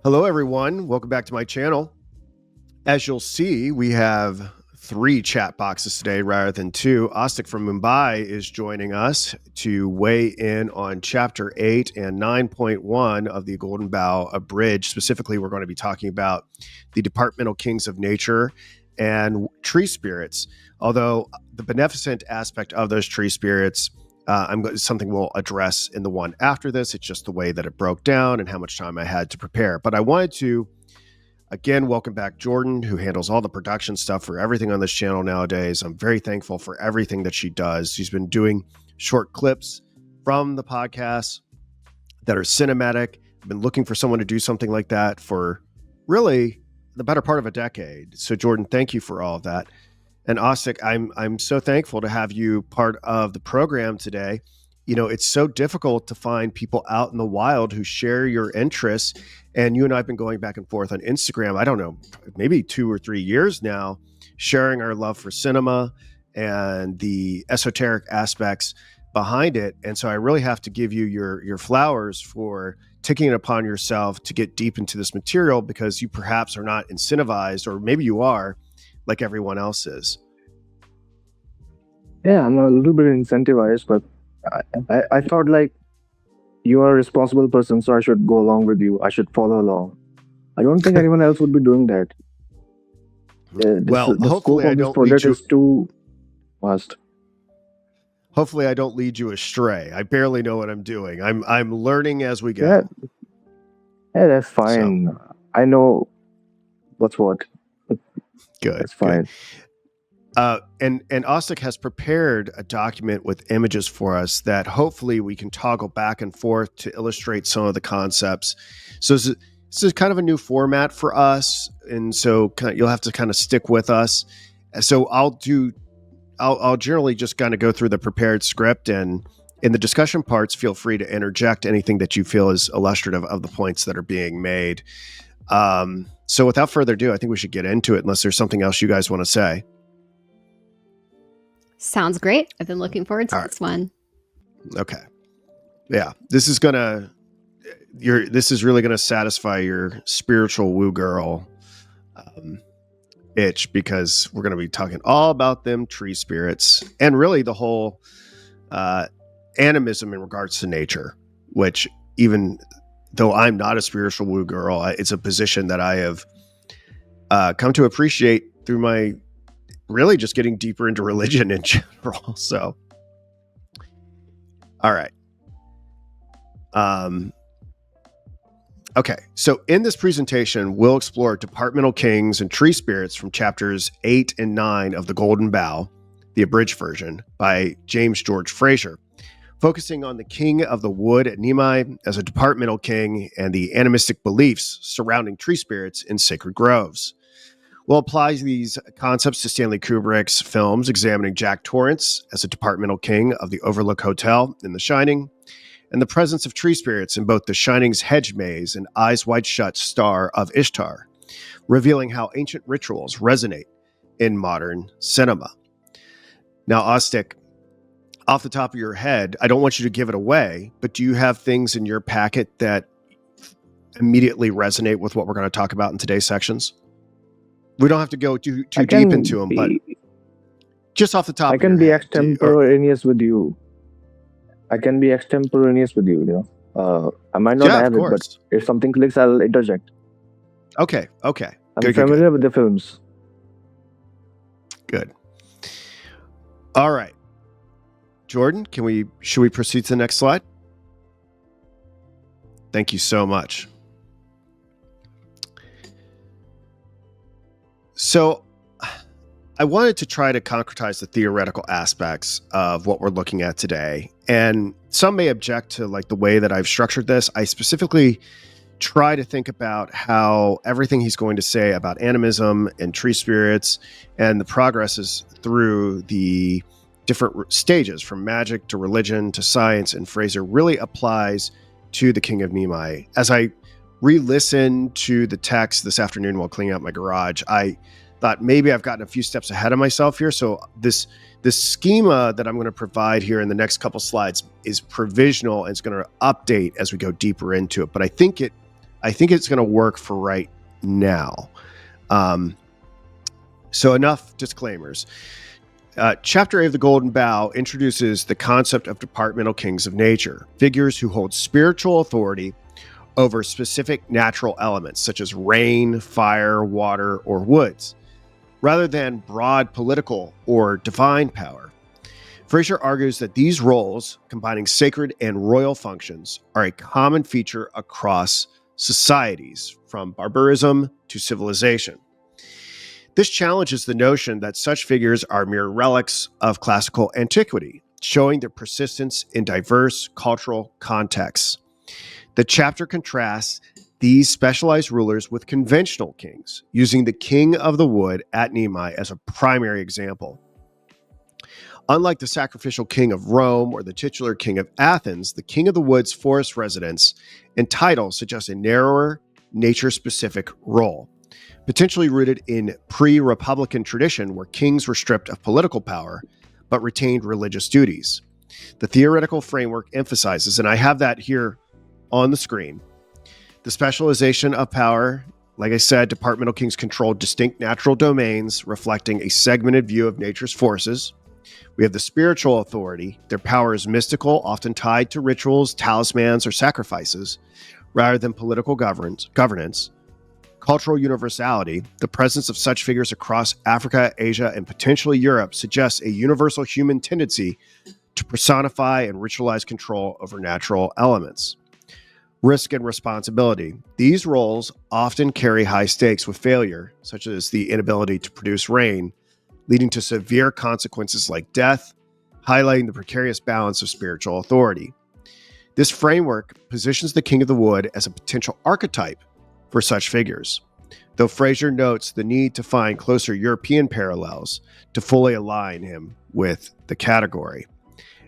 Hello, everyone. Welcome back to my channel. As you'll see, we have 3 chat boxes today rather than 2. Ostik from Mumbai is joining us to weigh in on Chapter 8 and 9.1 of the Golden Bough Abridged. Specifically, we're going to be talking about the Departmental Kings of Nature and tree spirits. Although the beneficent aspect of those tree spirits something we'll address in the one after this. It's just the way that it broke down and how much time I had to prepare. But I wanted to, again, welcome back Jordan, who handles all the production stuff for everything on this channel nowadays. I'm very thankful for everything that she does. She's been doing short clips from the podcast that are cinematic. I've been looking for someone to do something like that for really the better part of a decade. So Jordan, thank you for all of that. And Ostik, I'm so thankful to have you part of the program today. You know, it's so difficult to find people out in the wild who share your interests. And you and I have been going back and forth on Instagram, I don't know, maybe 2 or 3 years now, sharing our love for cinema and the esoteric aspects behind it. And so I really have to give you your flowers for taking it upon yourself to get deep into this material, because you perhaps are not incentivized, or maybe you are, like everyone else is. Yeah, I'm a little bit incentivized, but I thought like you are a responsible person, so I should go along with you. I should follow along. I don't think anyone else would be doing that. Well, The scope hopefully I of this don't lead project you. is too vast. Hopefully I don't lead you astray. I barely know what I'm doing. I'm learning as we Yeah, go. yeah, that's So fine. I know what's what. good, That's good. fine. And Ostik has prepared a document with images for us that hopefully we can toggle back and forth to illustrate some of the concepts. So this is kind of a new format for us, and so you'll have to kind of stick with us. So I'll generally just kind of go through the prepared script, and in the discussion parts, feel free to interject anything that you feel is illustrative of the points that are being made. So without further ado, I think we should get into it, unless there's something else you guys want to say. Sounds great. I've been looking forward to All this one. Okay. Yeah, this is really gonna satisfy your spiritual woo girl itch, because we're gonna be talking all about them tree spirits and really the whole animism in regards to nature, which, even though I'm not a spiritual woo girl, it's a position that I have come to appreciate through my really just getting deeper into religion in general. So, all right. Okay, so in this presentation, we'll explore departmental kings and tree spirits from chapters 8 and 9 of the Golden Bough, the abridged version, by James George Frazer, focusing on the king of the wood at Nimai as a departmental king and the animistic beliefs surrounding tree spirits in sacred groves. We'll apply these concepts to Stanley Kubrick's films examining Jack Torrance as a departmental king of the Overlook Hotel in The Shining, and the presence of tree spirits in both The Shining's hedge maze and Eyes Wide Shut star of Ishtar, revealing how ancient rituals resonate in modern cinema. Now, Ostik, off the top of your head, I don't want you to give it away, but do you have things in your packet that immediately resonate with what we're going to talk about in today's sections? We don't have to go too deep into them, but just off the top of your head. I can be extemporaneous with you. I might not have it, but if something clicks, I'll interject. Okay. I'm familiar with the films. Good. All right. Jordan, should we proceed to the next slide? Thank you so much. So I wanted to try to concretize the theoretical aspects of what we're looking at today. And some may object to like the way that I've structured this. I specifically try to think about how everything he's going to say about animism and tree spirits and the progresses through the different stages from magic to religion to science and Frazer really applies to the King of Nimai. As I re-listened to the text this afternoon while cleaning out my garage, I thought maybe I've gotten a few steps ahead of myself here. So this schema that I'm going to provide here in the next couple slides is provisional and it's going to update as we go deeper into it. But I think it I think it's going to work for right now. So enough disclaimers. Chapter 8 of the Golden Bough introduces the concept of departmental kings of nature, figures who hold spiritual authority over specific natural elements such as rain, fire, water, or woods, rather than broad political or divine power. Frazer argues that these roles, combining sacred and royal functions, are a common feature across societies, from barbarism to civilization. This challenges the notion that such figures are mere relics of classical antiquity, showing their persistence in diverse cultural contexts. The chapter contrasts these specialized rulers with conventional kings, using the king of the wood at Ch.9 as a primary example. Unlike the sacrificial king of Rome or the titular king of Athens, the king of the wood's forest residence and title suggest a narrower, nature-specific role, potentially rooted in pre-Republican tradition where kings were stripped of political power but retained religious duties. The theoretical framework emphasizes, and I have that here on the screen, the specialization of power. Like I said, departmental kings control distinct natural domains, reflecting a segmented view of nature's forces. We have the spiritual authority. Their power is mystical, often tied to rituals, talismans, or sacrifices, rather than political governance. Cultural universality. The presence of such figures across Africa, Asia, and potentially Europe suggests a universal human tendency to personify and ritualize control over natural elements. Risk and responsibility. These roles often carry high stakes with failure, such as the inability to produce rain, leading to severe consequences like death, highlighting the precarious balance of spiritual authority. This framework positions the King of the Wood as a potential archetype for such figures, though Frazer notes the need to find closer European parallels to fully align him with the category.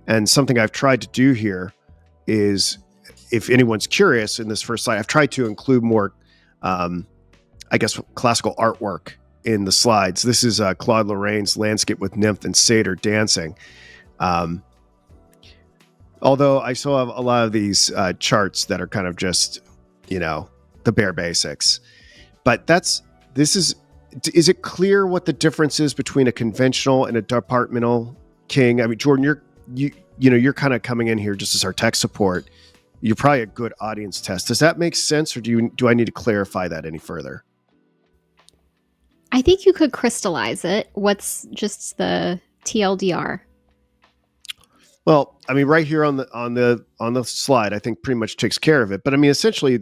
And something I've tried to do here is, if anyone's curious, in this first slide, I've tried to include more, classical artwork in the slides. This is Claude Lorraine's landscape with nymph and satyr dancing. Although I still have a lot of these charts that are kind of just, the bare basics. But is it clear what the difference is between a conventional and a departmental king? I mean, Jordan, you're kind of coming in here just as our tech support. You're probably a good audience test. Does that make sense, or do I need to clarify that any further? I think you could crystallize it. What's just the TLDR? Well, I mean, right here on the slide, I think pretty much takes care of it. But I mean, essentially,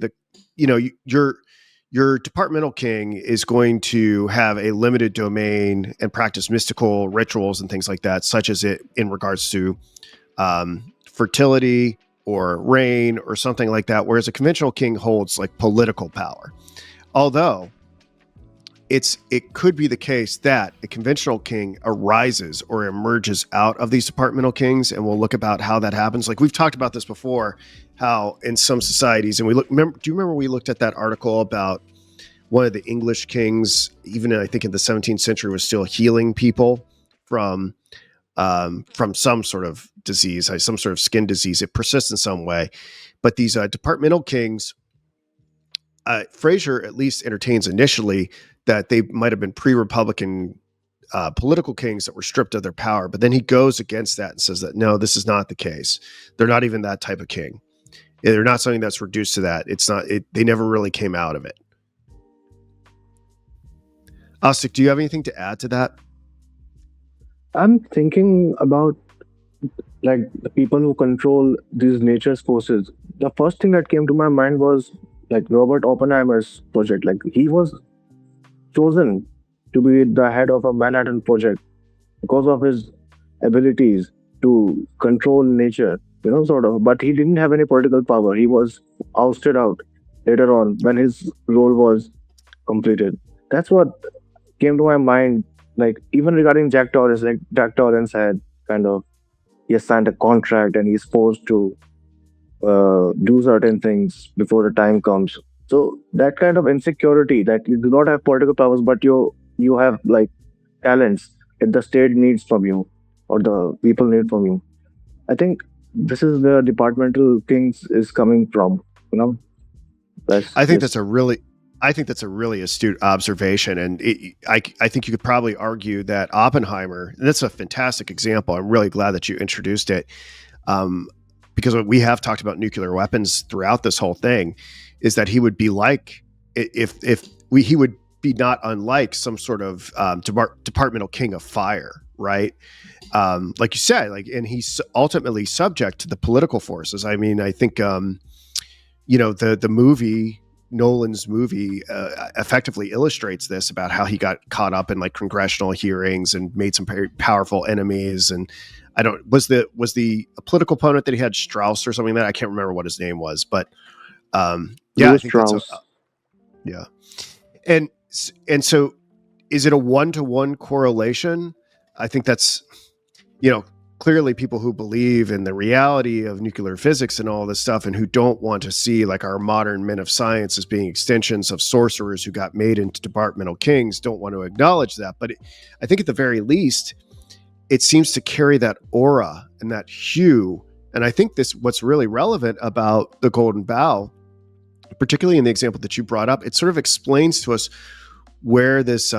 your departmental king is going to have a limited domain and practice mystical rituals and things like that, such as it in regards to fertility or rain or something like that. Whereas a conventional king holds like political power. Although it could be the case that a conventional king arises or emerges out of these departmental kings, and we'll look about how that happens. Like we've talked about this before, how in some societies, and do you remember we looked at that article about one of the English kings, even I think in the 17th century, was still healing people from some sort of disease, some sort of skin disease. It persists in some way, but these departmental kings, Frazer at least entertains initially that they might have been pre-Republican political kings that were stripped of their power. But then he goes against that and says that, no, this is not the case. They're not even that type of king. They're not something that's reduced to that. It's not, they never really came out of it. Ostic, do you have anything to add to that? I'm thinking about like the people who control these nature's forces. The first thing that came to my mind was like Robert Oppenheimer's project. Like he was chosen to be the head of a Manhattan project because of his abilities to control nature, sort of. But he didn't have any political power. He was ousted out later on when his role was completed. That's what came to my mind. Like even regarding Jack Torrance, like Jack Torrance had kind of he has signed a contract and he's forced to do certain things before the time comes. So that kind of insecurity that you do not have political powers, but you have like talents that the state needs from you or the people need from you. I think this is where departmental kings is coming from. That's I think just that's a really astute observation, and I think you could probably argue that Oppenheimer. And that's a fantastic example. I'm really glad that you introduced it, because we have talked about nuclear weapons throughout this whole thing. Is that he would be like he would be not unlike some sort of departmental king of fire, right? Like you said, and he's ultimately subject to the political forces. I mean, I think the movie, Nolan's movie, effectively illustrates this about how he got caught up in like congressional hearings and made some very powerful enemies. And I don't was the political opponent that he had Strauss or something like that I can't remember what his name was, but yeah, I Louis think that's Strauss. yeah. And so, is it a 1-to-1 correlation? I think that's clearly people who believe in the reality of nuclear physics and all this stuff, and who don't want to see like our modern men of science as being extensions of sorcerers who got made into departmental kings, don't want to acknowledge that. But I think at the very least, it seems to carry that aura and that hue. And I think what's really relevant about the Golden Bough, particularly in the example that you brought up, it sort of explains to us where this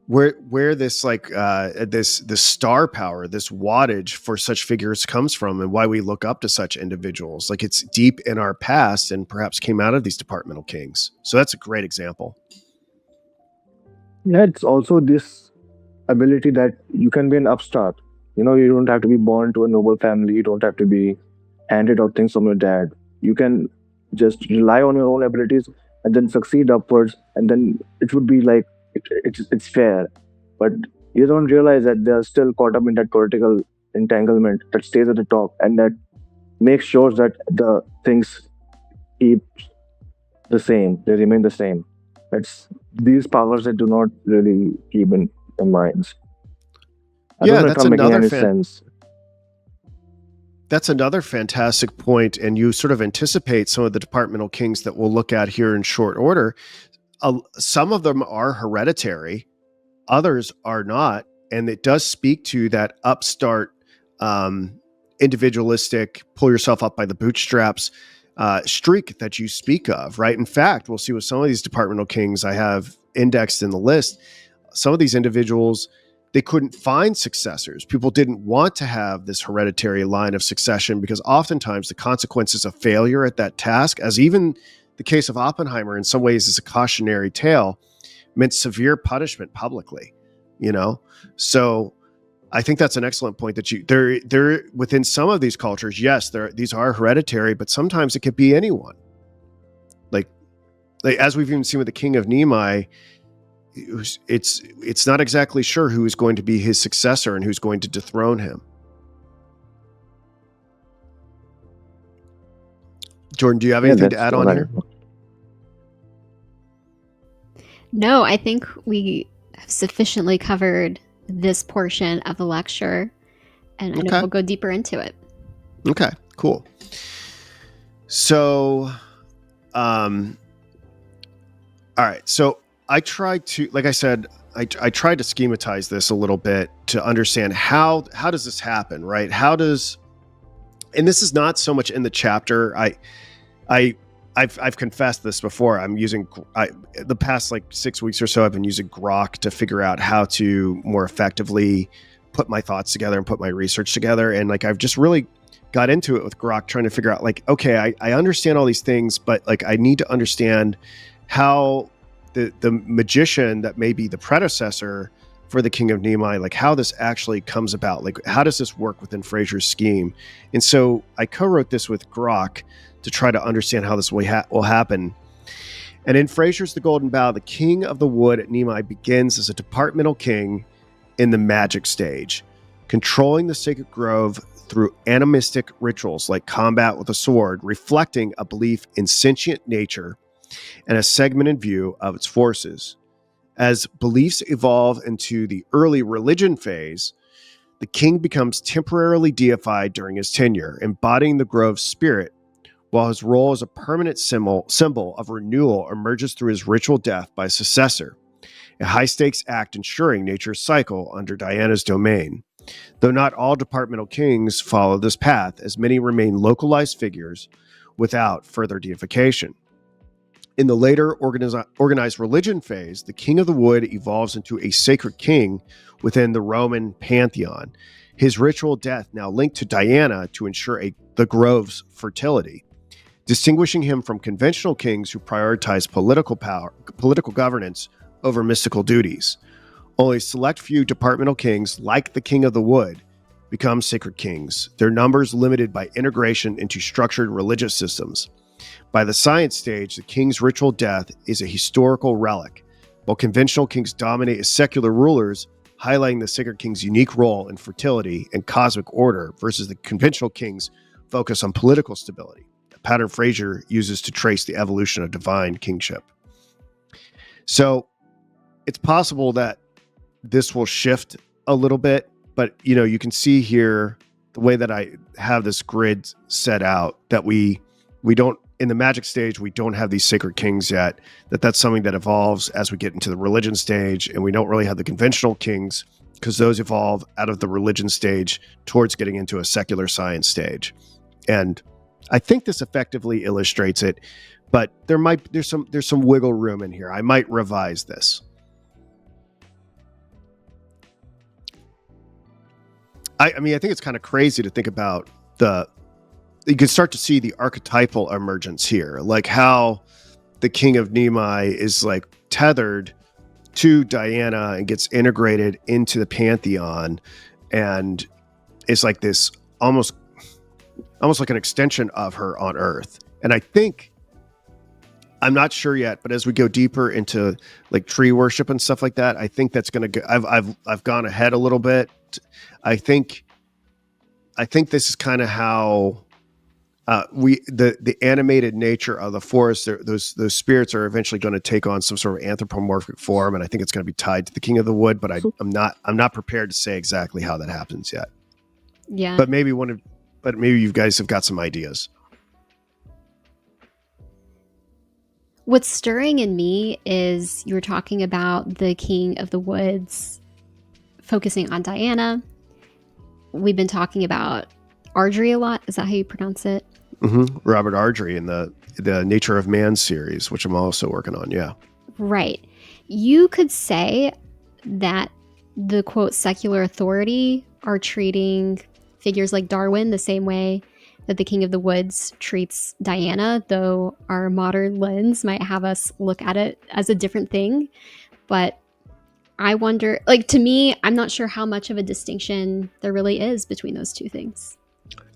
where this like this star power, this wattage for such figures comes from, and why we look up to such individuals. Like, it's deep in our past and perhaps came out of these departmental kings. So that's a great example. Yeah, it's also this ability that you can be an upstart. You don't have to be born to a noble family. You don't have to be handed out things from your dad. You can just rely on your own abilities and then succeed upwards, and then it would be like it's fair. But you don't realize that they're still caught up in that political entanglement that stays at the top, and that makes sure that the things keep the same. They remain the same. It's these powers that do not really keep in minds. I don't Yeah, know if I'm making any sense. that's another fantastic point, and you sort of anticipate some of the departmental kings that we'll look at here in short order. Some of them are hereditary, others are not, and it does speak to that upstart, individualistic, pull yourself up by the bootstraps streak that you speak of, right? In fact, we'll see with some of these departmental kings I have indexed in the list. Some of these individuals, they couldn't find successors. People didn't want to have this hereditary line of succession because oftentimes the consequences of failure at that task, as even the case of Oppenheimer in some ways is a cautionary tale, meant severe punishment publicly. So I think that's an excellent point that they're within some of these cultures. Yes, these are hereditary, but sometimes it could be anyone. Like as we've even seen with the king of Nimai, it's not exactly sure who is going to be his successor and who's going to dethrone him. Jordan, do you have anything to add on here? No, I think we have sufficiently covered this portion of the lecture, and I know we'll go deeper into it. Okay, cool. So, all right. So I tried to, like I said, I tried to schematize this a little bit to understand how does this happen, right? And this is not so much in the chapter. I've confessed this before. I'm using the past like 6 weeks or so. I've been using Grok to figure out how to more effectively put my thoughts together and put my research together. And like I've just really got into it with Grok, trying to figure out like, okay, I understand all these things, but like I need to understand how the magician that may be the predecessor for the King of Nimai, like how this actually comes about. Like how does this work within Frazer's scheme? And so I co-wrote this with Grok to try to understand how this will happen. And in Frazer's The Golden Bough, the King of the Wood at Nimai begins as a departmental king in the magic stage, controlling the sacred grove through animistic rituals like combat with a sword, reflecting a belief in sentient nature and a segmented view of its forces. As beliefs evolve into the early religion phase, the king becomes temporarily deified during his tenure, embodying the grove's spirit, while his role as a permanent symbol of renewal emerges through his ritual death by a successor, a high-stakes act ensuring nature's cycle under Diana's domain. Though not all departmental kings follow this path, as many remain localized figures, without further deification. In the later organized religion phase, the King of the Wood evolves into a sacred king within the Roman pantheon. His ritual death now linked to Diana to ensure the grove's fertility, distinguishing him from conventional kings who prioritize political governance over mystical duties. Only select few departmental kings, like the King of the Wood, become sacred kings, their numbers limited by integration into structured religious systems. By the science stage, the king's ritual death is a historical relic, while conventional kings dominate as secular rulers, highlighting the sacred king's unique role in fertility and cosmic order versus the conventional king's focus on political stability, a pattern Frazer uses to trace the evolution of divine kingship. So it's possible that this will shift a little bit, but you can see here the way that I have this grid set out that we don't, in the magic stage, we don't have these sacred kings yet, that's something that evolves as we get into the religion stage, and we don't really have the conventional kings because those evolve out of the religion stage towards getting into a secular science stage. And I think this effectively illustrates it, but there's some wiggle room in here. I might revise this. I mean, I think it's kind of crazy to think about you can start to see the archetypal emergence here, like how the King of Nemai is like tethered to Diana and gets integrated into the pantheon, and is like this almost like an extension of her on Earth. And I think, I'm not sure yet, but as we go deeper into like tree worship and stuff like that, I think that's going to go. I've gone ahead a little bit. I think this is kind of how the animated nature of the forest. Those spirits are eventually going to take on some sort of anthropomorphic form, and I think it's going to be tied to the King of the Wood. But I'm not prepared to say exactly how that happens yet. Yeah, but maybe you guys have got some ideas. What's stirring in me is you were talking about the King of the Woods focusing on Diana. We've been talking about Ardry a lot. Is that how you pronounce it? Mm-hmm. Robert Ardry in the Nature of Man series, which I'm also working on. Yeah. Right. You could say that the quote secular authority are treating figures like Darwin the same way that the King of the Woods treats Diana, though our modern lens might have us look at it as a different thing. But I wonder, like, to me, I'm not sure how much of a distinction there really is between those two things.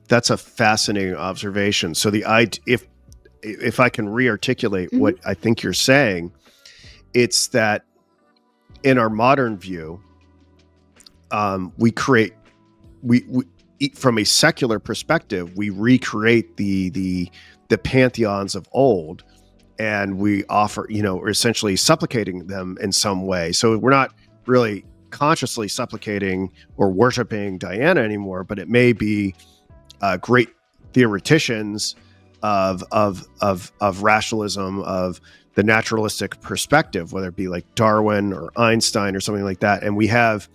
That's a fascinating observation. So if I can re-articulate what I think you're saying, it's that in our modern view, we from a secular perspective, we recreate the pantheons of old, and we offer, we're essentially supplicating them in some way. So we're not really consciously supplicating or worshiping Diana anymore, but it may be great theoreticians of rationalism, of the naturalistic perspective, whether it be like Darwin or Einstein or something like that. And we have,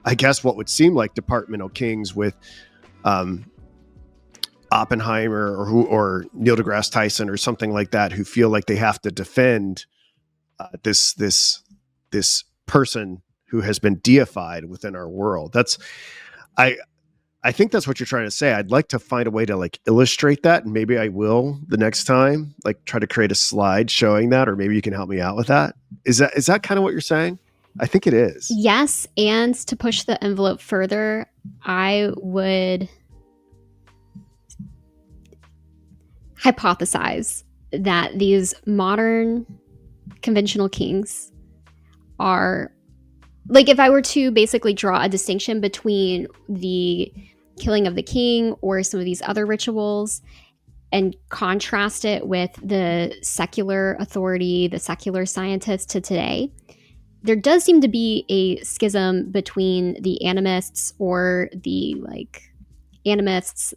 I guess, what would seem like departmental kings with Oppenheimer or Neil deGrasse Tyson or something like that, who feel like they have to defend this person who has been deified within our world. I think that's what you're trying to say. I'd like to find a way to like illustrate that, and maybe I will the next time, like try to create a slide showing that, or maybe you can help me out with that. Is that kind of what you're saying? I think it is. Yes, and to push the envelope further, I would hypothesize that these modern conventional kings are, like, if I were to basically draw a distinction between the killing of the king or some of these other rituals and contrast it with the secular authority, the secular scientists to today, there does seem to be a schism between the animists or the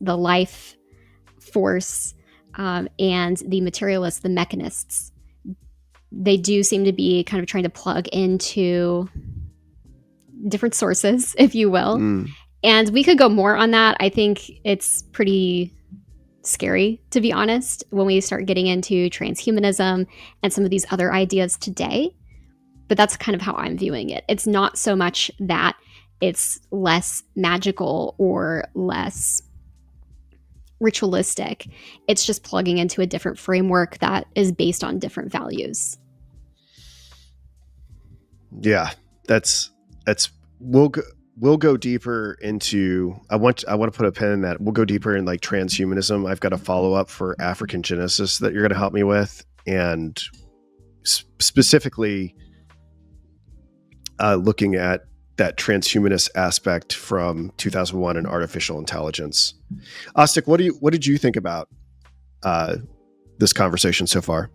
life force, and the materialists, the mechanists. They do seem to be kind of trying to plug into different sources, if you will. And we could go more on that. I think it's pretty scary, to be honest, when we start getting into transhumanism and some of these other ideas today. But that's kind of how I'm viewing it. It's not so much that it's less magical or less ritualistic. It's just plugging into a different framework that is based on different values. Yeah, that's we'll go deeper into. I want to put a pin in that. We'll go deeper in like transhumanism. I've got a follow up for African Genesis that you're going to help me with, and specifically looking at that transhumanist aspect from 2001 and artificial intelligence. Ostic, what did you think about this conversation so far?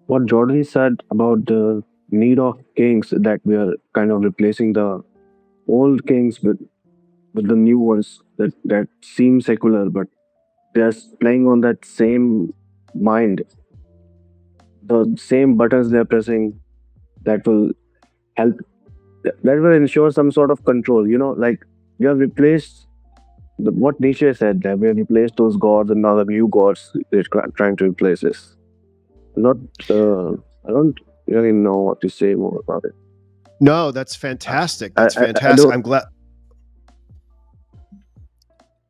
What Jordan said about the need of kings, that we are kind of replacing the old kings with the new ones that seem secular, but they're playing on that same mind, the same buttons they're pressing that will help, that will ensure some sort of control. Like we have replaced what Nietzsche said, that we have replaced those gods and now the new gods they're trying to replace this. Not, I don't really know what to say more about it. No, that's fantastic. That's I fantastic. don't-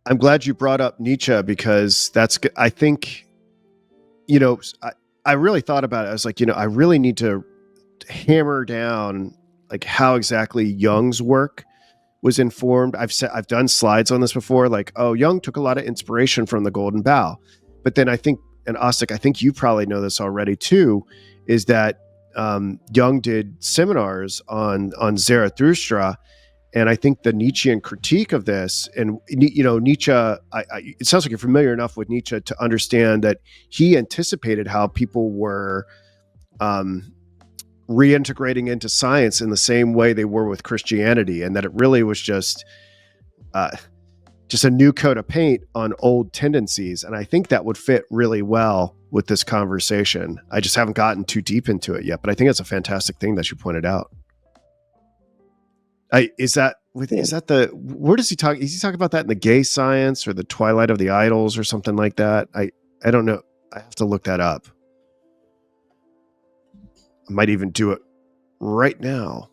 I'm glad you brought up Nietzsche, because I think, I really thought about it. I was like, I really need to hammer down like how exactly Jung's work was informed. I've done slides on this before, like, Jung took a lot of inspiration from the Golden Bough. But then I think, and Ostic, I think you probably know this already too, is that Jung did seminars on Zarathustra. And I think the Nietzschean critique of this, and Nietzsche, it sounds like you're familiar enough with Nietzsche to understand that he anticipated how people were reintegrating into science in the same way they were with Christianity, and that it really was just a new coat of paint on old tendencies. And I think that would fit really well with this conversation. I just haven't gotten too deep into it yet, but I think it's a fantastic thing that you pointed out. Where does he talk? Is he talking about that in the gay science or the Twilight of the Idols or something like that? I don't know. I have to look that up. I might even do it right now.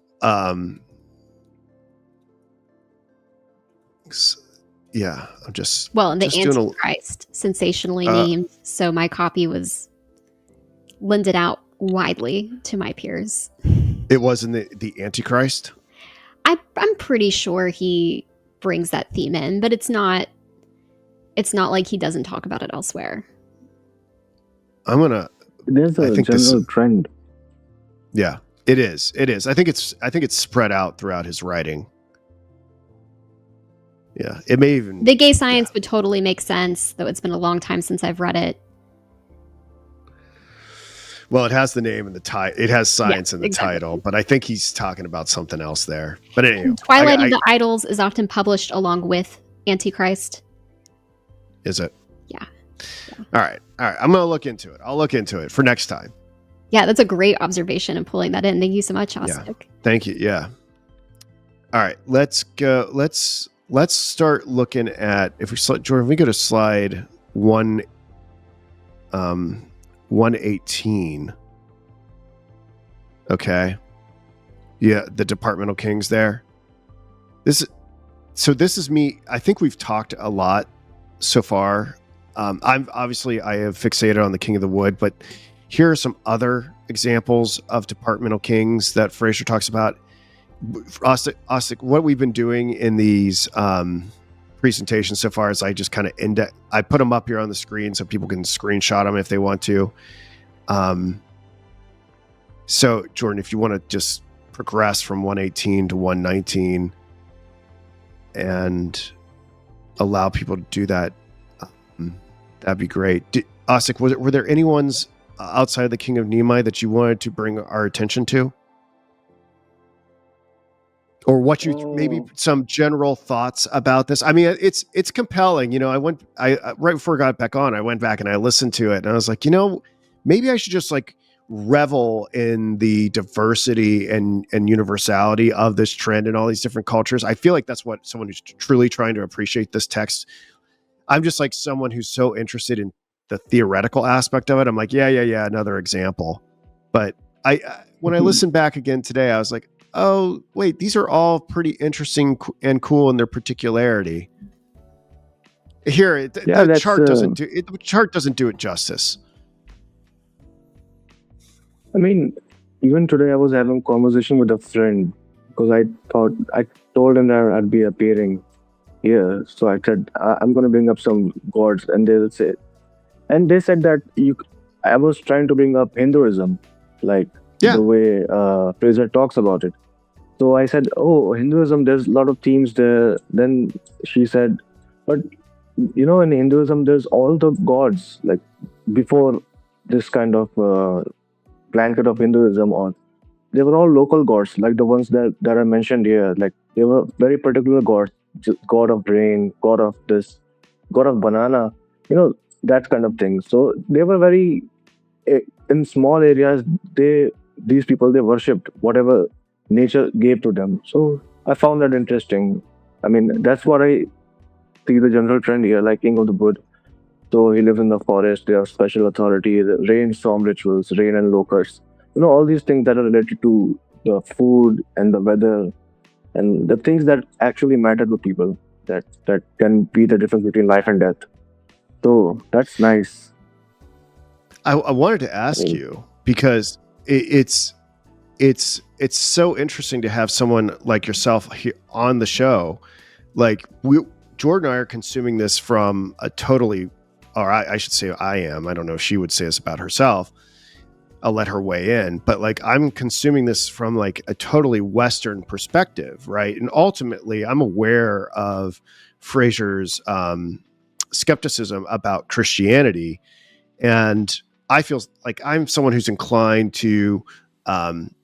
Yeah, I'm just... Well, and the Antichrist, sensationally named, so my copy was lended out widely to my peers. It was in the Antichrist? I'm pretty sure he brings that theme in, but it's not like he doesn't talk about it elsewhere. There's a general trend. Yeah, it is. I think it's spread out throughout his writing. Yeah, it may even... The gay science would totally make sense, though it's been a long time since I've read it. Well, it has the name and the title. It has science in the title, but I think he's talking about something else there. But anyway, Twilight of the Idols is often published along with Antichrist. Is it? Yeah. All right. I'm going to look into it. I'll look into it for next time. Yeah, that's a great observation and pulling that in. Thank you so much, Ostic. Yeah. Thank you. Yeah. All right. Let's go. Let's start looking at, Jordan, we go to slide 118. Okay. Yeah, the departmental kings there. This is me. I think we've talked a lot so far. I have fixated on the King of the Wood, but here are some other examples of departmental kings that Frazer talks about. Ostic, what we've been doing in these presentations so far is I just kind of I put them up here on the screen so people can screenshot them if they want to. So Jordan, if you want to just progress from 118 to 119 and allow people to do that, that'd be great. Ostic, were there any ones outside of the King of Nemai that you wanted to bring our attention to? Or what maybe some general thoughts about this? I mean, it's compelling. I right before I got back on, I went back and I listened to it and I was like, maybe I should just like revel in the diversity and universality of this trend in all these different cultures. I feel like that's what someone who's truly trying to appreciate this text. I'm just like someone who's so interested in the theoretical aspect of it. I'm like, yeah, another example. But when I listened back again today, I was like, oh wait, these are all pretty interesting and cool in their particularity. Here, the chart doesn't do it. The chart doesn't do it justice. I mean, even today I was having a conversation with a friend because I told him that I'd be appearing here. So I said I'm going to bring up some gods, and they said that I was trying to bring up Hinduism, like the way Frazer talks about it. So I said, oh, Hinduism, there's a lot of themes there. Then she said, but in Hinduism, there's all the gods, like before this kind of blanket of Hinduism, or they were all local gods, like the ones that are mentioned here. Like they were very particular gods, god of rain, god of this, god of banana, that kind of thing. So they were very in small areas. These people, they worshipped whatever nature gave to them. So I found that interesting. I mean, that's what I see the general trend here, like King of the Wood. So he lives in the forest. There are special authority, the rain storm rituals, rain and locusts. All these things that are related to the food and the weather and the things that actually matter to people. That can be the difference between life and death. So that's nice. I wanted to ask you because it's so interesting to have someone like yourself here on the show. Like Jordan and I are consuming this from a totally, or I should say I am. I don't know if she would say this about herself. I'll let her weigh in, but like I'm consuming this from like a totally Western perspective, right? And ultimately, I'm aware of Frazer's skepticism about Christianity, and I feel like I'm someone who's inclined to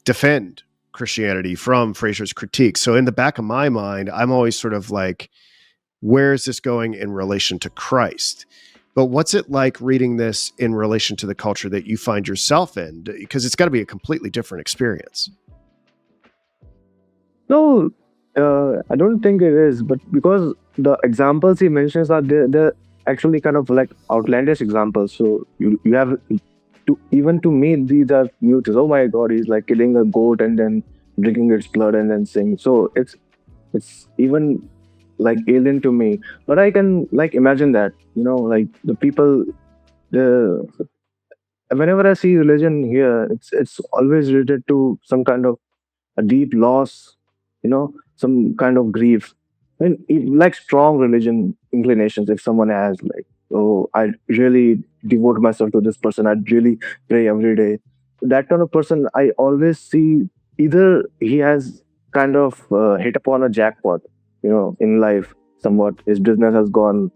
defend Christianity from Frazer's critique. So in the back of my mind, I'm always sort of like, where is this going in relation to Christ? But what's it like reading this in relation to the culture that you find yourself in? Because it's got to be a completely different experience. No, I don't think it is. But because the examples he mentions are they're actually kind of like outlandish examples. So you have to me, these are new things. Oh my God, he's like killing a goat and then drinking its blood and then sing. So it's even like alien to me, but I can like imagine that, like the people, whenever I see religion here, it's always related to some kind of a deep loss, some kind of grief. And like strong religion inclinations, if someone has like, oh, I really devote myself to this person, I really pray every day, that kind of person, I always see either he has kind of hit upon a jackpot, in life. Somewhat his business has gone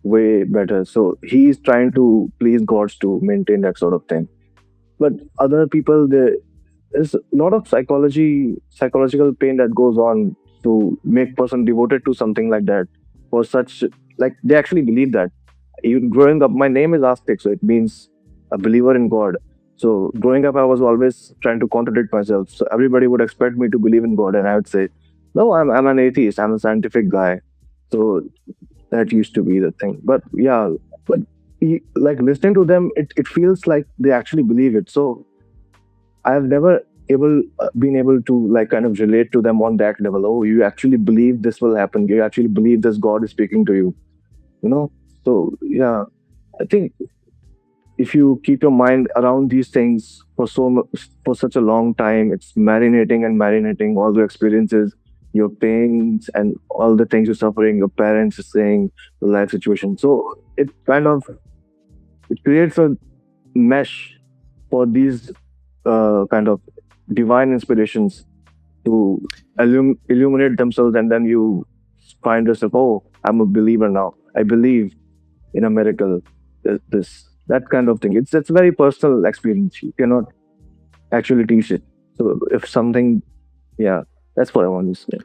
way better, so he's trying to please gods to maintain that sort of thing. But other people, there's a lot of psychological pain that goes on to make person devoted to something like that. For such, like they actually believe that. Even growing up, my name is Astik, so it means a believer in God. So growing up, I was always trying to contradict myself. So everybody would expect me to believe in God, and I would say, "No, I'm an atheist. I'm a scientific guy." So that used to be the thing. But yeah, but like listening to them, it feels like they actually believe it. So I've never been able to like kind of relate to them on that level. Oh, you actually believe this will happen. You actually believe this God is speaking to you. So yeah, I think if you keep your mind around these things for such a long time, it's marinating all the experiences, your pains, and all the things you're suffering, your parents are saying, the life situation. So it creates a mesh for these kind of divine inspirations to illuminate themselves, and then you find yourself, oh, I'm a believer now. I believe in a miracle. This that kind of thing. It's a very personal experience. You cannot actually teach it. So if something, yeah, that's what I want to say.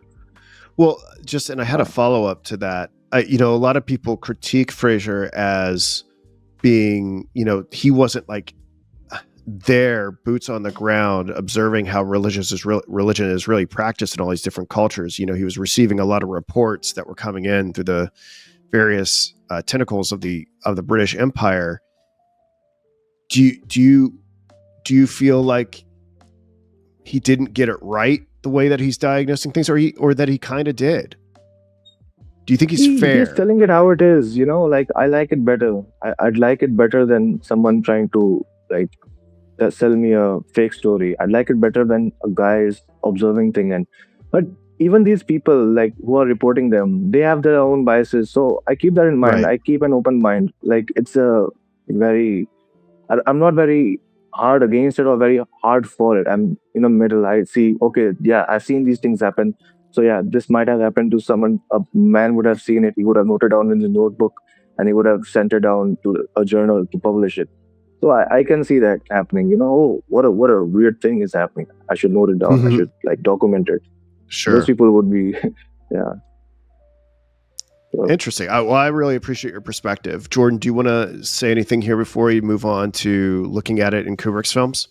Well, and I had a follow up to that. A lot of people critique Frazer as being, he wasn't like there, boots on the ground, observing how religion is really practiced in all these different cultures. He was receiving a lot of reports that were coming in through the various tentacles of the British Empire. Do you feel like he didn't get it right the way that he's diagnosing things, or that he kind of did? Do you think he's fair? He's telling it how it is, like I like it better. I'd like it better than someone trying to like sell me a fake story. I'd like it better than a guy is observing thing. But even these people like who are reporting them, they have their own biases. So I keep that in mind. Right. I keep an open mind. Like it's a very, I'm not very hard against it or very hard for it. I'm in the middle. I see, okay, yeah, I've seen these things happen. So yeah, this might have happened to someone. A man would have seen it. He would have noted down in his notebook, and he would have sent it down to a journal to publish it. So I can see that happening. Oh, what a weird thing is happening. I should note it down. I should like document it. Sure. Most people would be, yeah. So. Interesting. I really appreciate your perspective. Jordan, do you want to say anything here before we move on to looking at it in Kubrick's films?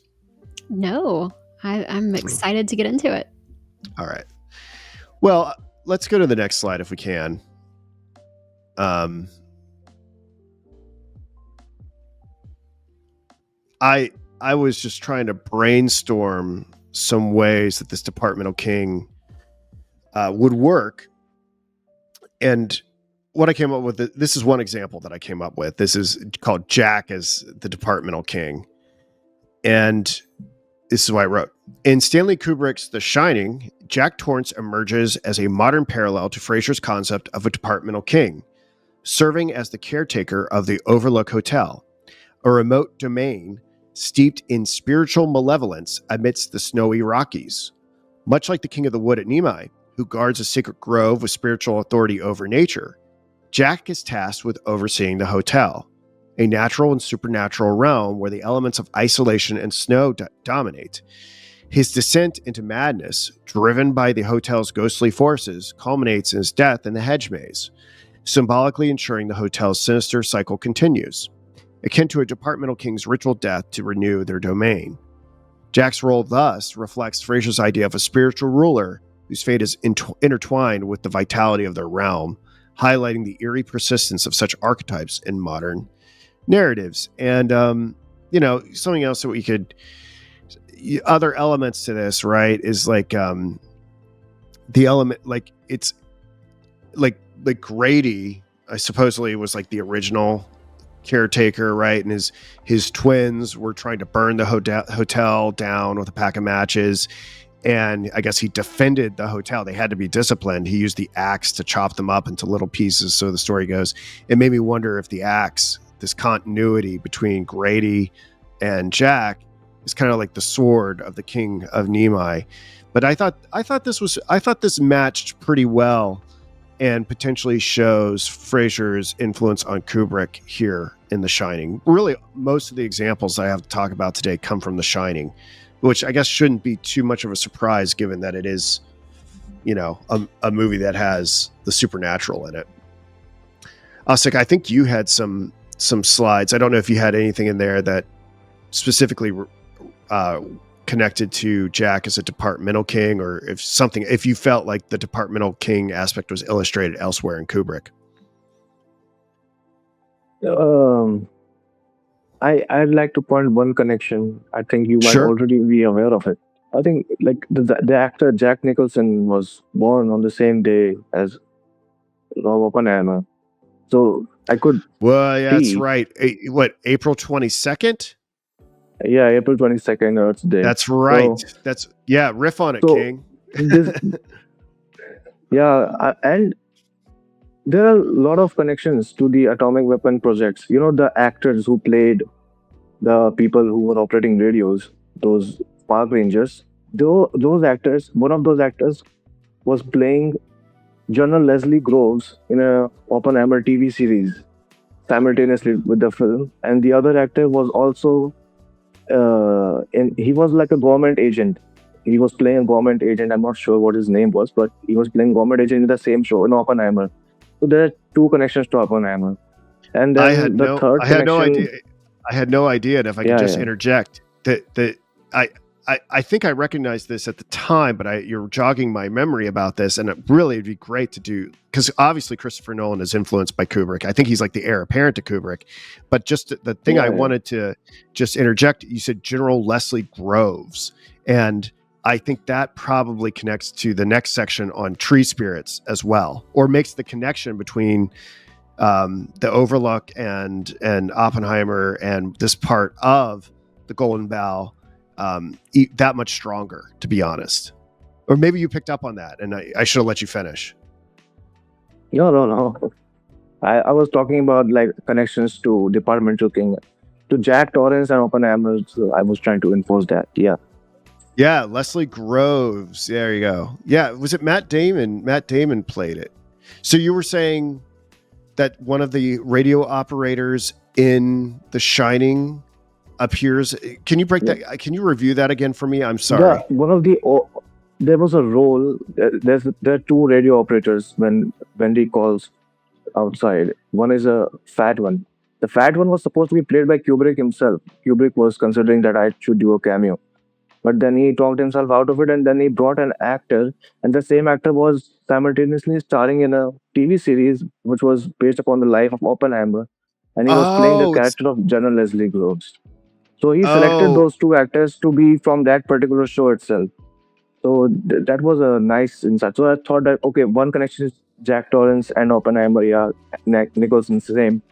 No, I'm excited to get into it. All right. Well, let's go to the next slide if we can. I was just trying to brainstorm some ways that this departmental king would work. And what I came up with, this is one example that I came up with. This is called Jack as the departmental king. And this is what I wrote. In Stanley Kubrick's The Shining, Jack Torrance emerges as a modern parallel to Frazer's concept of a departmental king, serving as the caretaker of the Overlook Hotel, a remote domain steeped in spiritual malevolence amidst the snowy Rockies. Much like the King of the Wood at Nimai, who guards a sacred grove with spiritual authority over nature, Jack is tasked with overseeing the hotel, a natural and supernatural realm where the elements of isolation and snow dominate. His descent into madness, driven by the hotel's ghostly forces, culminates in his death in the hedge maze, symbolically ensuring the hotel's sinister cycle continues, akin to a departmental king's ritual death to renew their domain. Jack's role thus reflects Frazer's idea of a spiritual ruler whose fate is intertwined with the vitality of their realm, highlighting the eerie persistence of such archetypes in modern narratives. And, something else that we could, other elements to this, right, is like the element, like it's like Grady, I supposedly was like the original caretaker, right? And his twins were trying to burn the hotel down with a pack of matches. And I guess he defended the hotel. They had to be disciplined. He used the axe to chop them up into little pieces. So the story goes, it made me wonder if the axe, this continuity between Grady and Jack, is kind of like the sword of the King of Nimai. But I thought this matched pretty well and potentially shows Frazer's influence on Kubrick here in The Shining. Really, most of the examples I have to talk about today come from The Shining, which I guess shouldn't be too much of a surprise given that it is, a movie that has the supernatural in it. Asik, I think you had some slides. I don't know if you had anything in there that specifically connected to Jack as a departmental king, or if you felt like the departmental king aspect was illustrated elsewhere in Kubrick. I'd like to point one connection. I think you might already be aware of it. I think like the actor Jack Nicholson was born on the same day as Rob Oppenheimer. So I could. Well, yeah, that's right. What, April 22nd? Yeah, April 22nd, Earth's Day. That's right. So, riff on it, King. And there are a lot of connections to the atomic weapon projects. The actors who played the people who were operating radios, those park rangers, those actors, one of those actors was playing General Leslie Groves in a Oppenheimer TV series simultaneously with the film. And the other actor was also he was like a government agent. He was playing a government agent. I'm not sure what his name was, but he was playing government agent in the same show in Oppenheimer. So there are two connections to Oppenheimer. And then I had no idea. And if I could just interject, I think I recognized this at the time, but you're jogging my memory about this, and it'd be great to do, because obviously Christopher Nolan is influenced by Kubrick. I think he's like the heir apparent to Kubrick. But just the thing I wanted to just interject, you said General Leslie Groves, and I think that probably connects to the next section on tree spirits as well, or makes the connection between the Overlook and Oppenheimer and this part of the Golden Bough that much stronger, to be honest. Or maybe you picked up on that, and I should have let you finish. No. I was talking about like connections to Departmental King, to Jack Torrance and Oppenheimer. So I was trying to enforce that. Yeah, Leslie Groves. There you go. Yeah, was it Matt Damon? Matt Damon played it. So you were saying that one of the radio operators in The Shining appears. Can you break that? Can you review that again for me? I'm sorry. Yeah, there was a role. There are two radio operators when Wendy calls outside. One is a fat one. The fat one was supposed to be played by Kubrick himself. Kubrick was considering that I should do a cameo, but then he talked himself out of it, and then he brought an actor, and the same actor was simultaneously starring in a TV series which was based upon the life of Oppenheimer, and he was playing the character of General Leslie Groves. So he selected those two actors to be from that particular show itself. So that was a nice insight. So I thought that, okay, one connection is Jack Torrance and Oppenheimer, Nicholson's same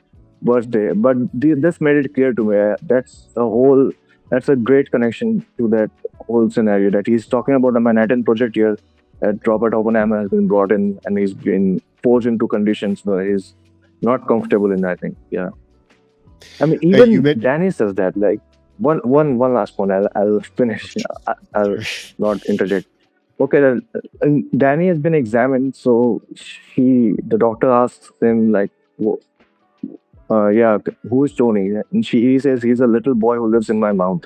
birthday. But this made it clear to me. That's a great connection to that whole scenario, that he's talking about the Manhattan Project here, that Robert Oppenheimer has been brought in and he's been forced into conditions where he's not comfortable in, I think. Yeah. I mean, even Danny says that, like, one last point. I'll finish. I'll not interject. Okay, then Danny has been examined, so the doctor asks him like, who is Tony? And he says he's a little boy who lives in my mouth.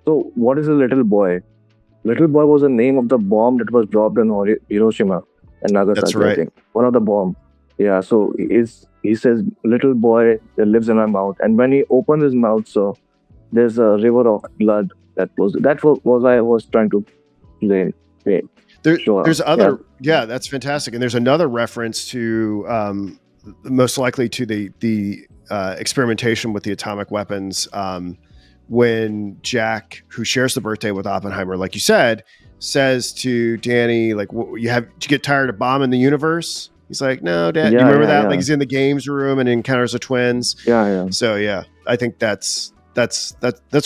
So what is a little boy? Little boy was the name of the bomb that was dropped in Hiroshima and Nagasaki. That's right. I think. One of the bomb. Yeah. So he says little boy that lives in my mouth, and when he opens his mouth, so there's a river of blood. That was I was trying to say. There's other, that's fantastic, and there's another reference to most likely to the experimentation with the atomic weapons when Jack, who shares the birthday with Oppenheimer, like you said, says to Danny, like, did you get tired of bombing the universe? He's like, no, Dad. You remember that? Yeah. Like, he's in the games room and encounters the twins. Yeah. So yeah, I think that's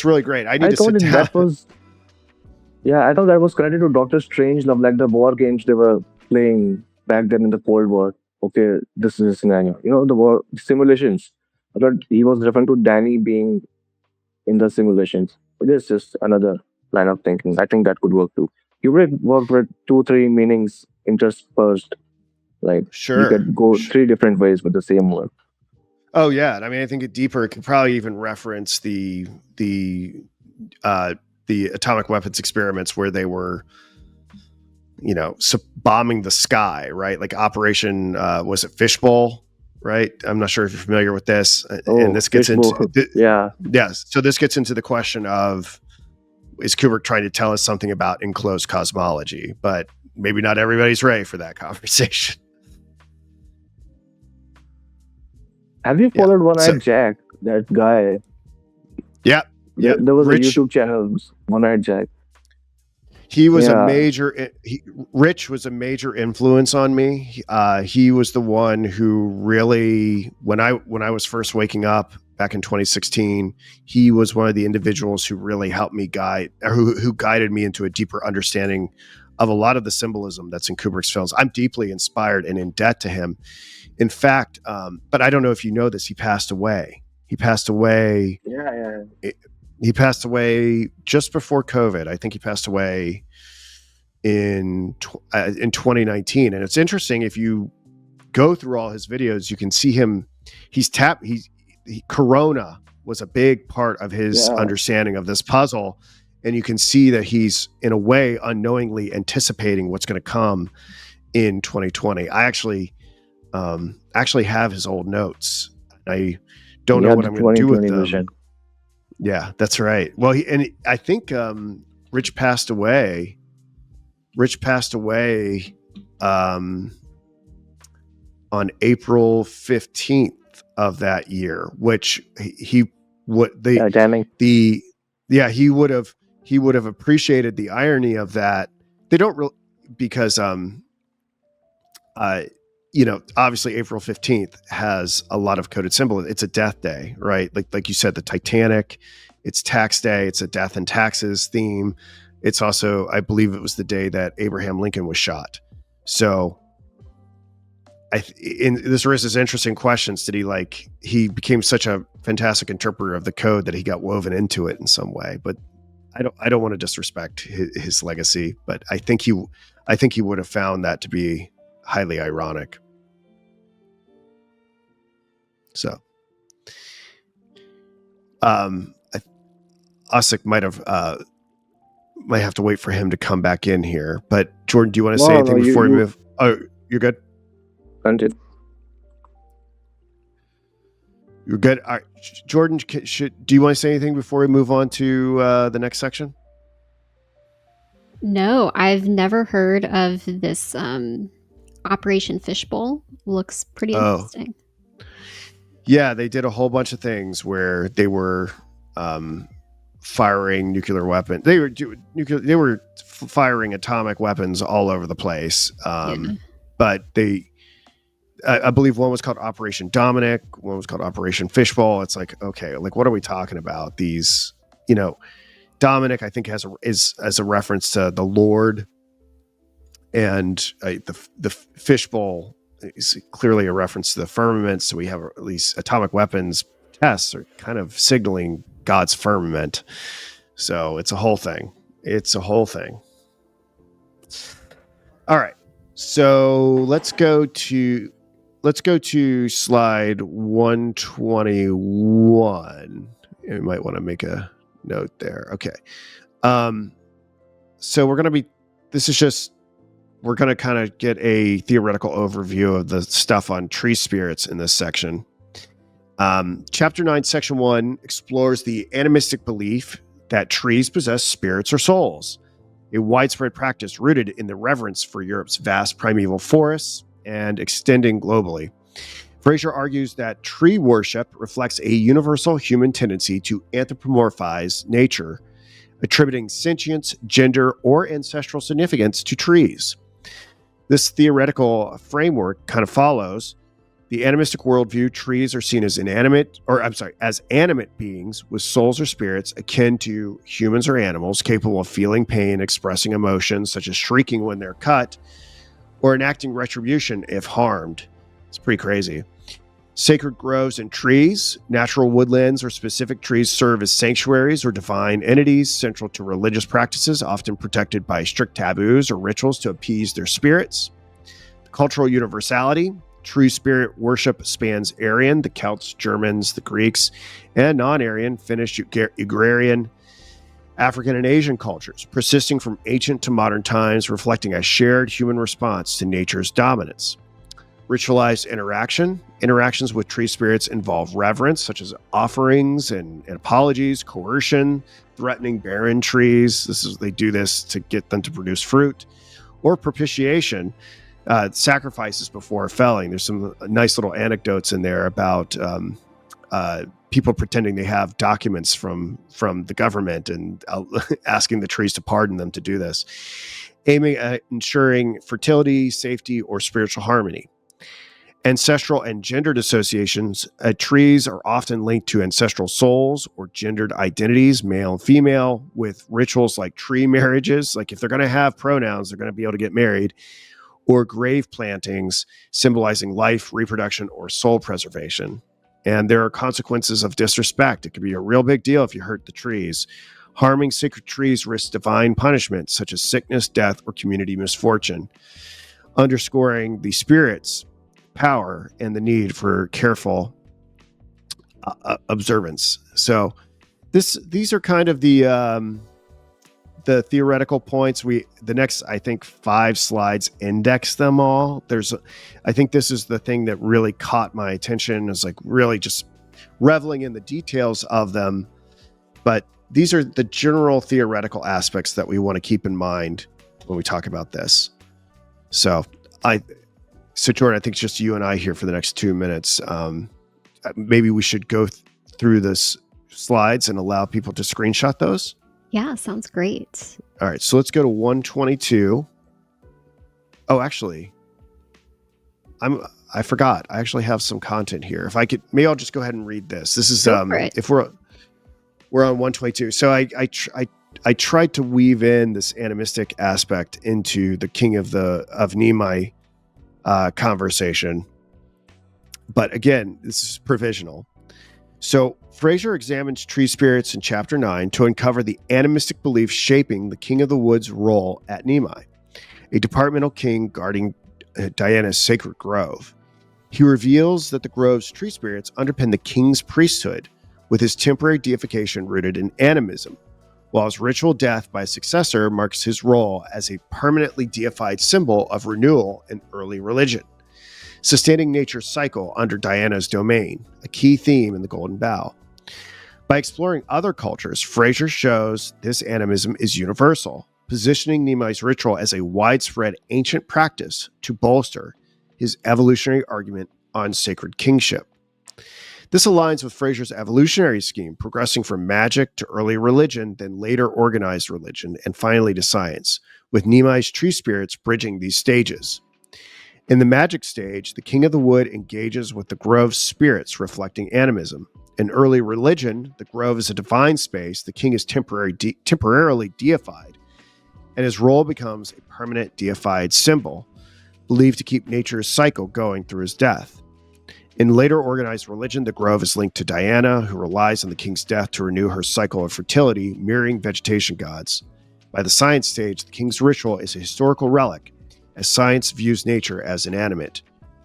really great. I thought that was connected to Doctor Strangelove, like the war games they were playing back then in the Cold War. Okay, this is a scenario. The war simulations. I thought he was referring to Danny being in the simulations. But it's just another line of thinking. I think that could work too. Kubrick worked with 2-3 meanings interspersed. Like, you could go 3 different ways with the same word. Oh yeah, I mean, I think it deeper. It could probably even reference the atomic weapons experiments where they were, bombing the sky, right? Like Operation, was it Fishbowl, right? I'm not sure if you're familiar with this. And this gets into So this gets into the question of, is Kubrick trying to tell us something about enclosed cosmology? But maybe not everybody's ready for that conversation. Have you followed One-Eyed Jack, that guy? Yeah. There was a YouTube channel, One-Eyed Jack. He was Rich was a major influence on me. He was the one who really, when I was first waking up back in 2016, he was one of the individuals who really helped me who guided me into a deeper understanding of a lot of the symbolism that's in Kubrick's films. I'm deeply inspired and in debt to him. In fact, but I don't know if you know this, he passed away. He passed away just before COVID. I think he passed away in 2019. And it's interesting, if you go through all his videos, you can see him. Corona was a big part of his understanding of this puzzle. And you can see that he's, in a way, unknowingly anticipating what's going to come in 2020. I actually have his old notes. I don't know what I'm going to do with them. Yeah, that's right. Well, I think Rich passed away. Rich passed away um, on April 15th of that year, which he would Damning. the yeah he would have appreciated the irony of that. They don't really, because obviously April 15th has a lot of coded symbol. It's a death day, right? Like you said, the Titanic, it's tax day, it's a death and taxes theme. It's also, I believe it was the day that Abraham Lincoln was shot. So this raises interesting questions. Did he became such a fantastic interpreter of the code that he got woven into it in some way? But I don't want to disrespect his legacy, but I think he would have found that to be highly ironic. So, Osik might have to wait for him to come back in here. But Jordan, do you want to say anything before we move? Oh, you're good. Continue. You're good. All right. Jordan, do you want to say anything before we move on to the next section? No, I've never heard of this Operation Fishbowl. Looks pretty interesting. Yeah, they did a whole bunch of things where they were firing nuclear weapons. They were firing atomic weapons all over the place. But I believe one was called Operation Dominic, one was called Operation Fishbowl. It's like, okay, like what are we talking about? These, Dominic, I think is as a reference to the Lord, and the fishbowl is clearly a reference to the firmament. So we have at least atomic weapons tests are kind of signaling God's firmament. So it's a whole thing. All right. So let's go to slide 121. You might want to make a note there. Okay. So we're going to kind of get a theoretical overview of the stuff on tree spirits in this section. Chapter 9, Section 1 explores the animistic belief that trees possess spirits or souls, a widespread practice rooted in the reverence for Europe's vast primeval forests and extending globally. Frazer argues that tree worship reflects a universal human tendency to anthropomorphize nature, attributing sentience, gender, or ancestral significance to trees. This theoretical framework kind of follows the animistic worldview. Trees are seen as as animate beings with souls or spirits akin to humans or animals, capable of feeling pain, expressing emotions such as shrieking when they're cut, or enacting retribution if harmed. It's pretty crazy. Sacred groves and trees, natural woodlands, or specific trees serve as sanctuaries or divine entities central to religious practices, often protected by strict taboos or rituals to appease their spirits. The cultural universality. Tree spirit worship spans Aryan, the Celts, Germans, the Greeks, and non-Aryan, Finnish, agrarian, African, and Asian cultures, persisting from ancient to modern times, reflecting a shared human response to nature's dominance. Ritualized interactions with tree spirits involve reverence, such as offerings and apologies, coercion, threatening barren trees. They do this to get them to produce fruit, or propitiation, sacrifices before felling. There's some nice little anecdotes in there about people pretending they have documents from the government and asking the trees to pardon them to do this, aiming at ensuring fertility, safety, or spiritual harmony. Ancestral and gendered associations. Trees are often linked to ancestral souls or gendered identities, male and female, with rituals like tree marriages. Like if they're going to have pronouns, they're going to be able to get married, or grave plantings symbolizing life, reproduction, or soul preservation. And there are consequences of disrespect. It could be a real big deal if you hurt the trees. Harming sacred trees risks divine punishment, such as sickness, death, or community misfortune, underscoring the spirit's power and the need for careful observance. So these are kind of the theoretical points. The next, I think, 5 slides index them all. I think this is the thing that really caught my attention, is like really just reveling in the details of them. But these are the general theoretical aspects that we want to keep in mind when we talk about this. So Jordan, I think it's just you and I here for the next 2 minutes. Maybe we should go through this slides and allow people to screenshot those. Yeah, sounds great. All right, so let's go to 122. Oh, actually, I forgot. I actually have some content here. If I could, maybe I'll just go ahead and read this. This is if we're on 122. So I tried to weave in this animistic aspect into the King of Nimai conversation, but again, this is provisional. So Frazer examines tree spirits in Chapter 9 to uncover the animistic beliefs shaping the King of the Woods' role at Nimai, a departmental king guarding Diana's sacred grove. He reveals that the grove's tree spirits underpin the king's priesthood, with his temporary deification rooted in animism, while his ritual death by a successor marks his role as a permanently deified symbol of renewal in early religion, sustaining nature's cycle under Diana's domain, a key theme in the Golden Bough. By exploring other cultures, Frazer shows this animism is universal, positioning Nimai's ritual as a widespread ancient practice to bolster his evolutionary argument on sacred kingship. This aligns with Frazer's evolutionary scheme, progressing from magic to early religion, then later organized religion, and finally to science, with Nimai's tree spirits bridging these stages. In the magic stage, the King of the Wood engages with the grove's spirits, reflecting animism. In early religion, the grove is a divine space, the king is temporarily deified, and his role becomes a permanent deified symbol, believed to keep nature's cycle going through his death. In later organized religion, the grove is linked to Diana, who relies on the king's death to renew her cycle of fertility, mirroring vegetation gods. By the science stage, the king's ritual is a historical relic, as science views nature as inanimate.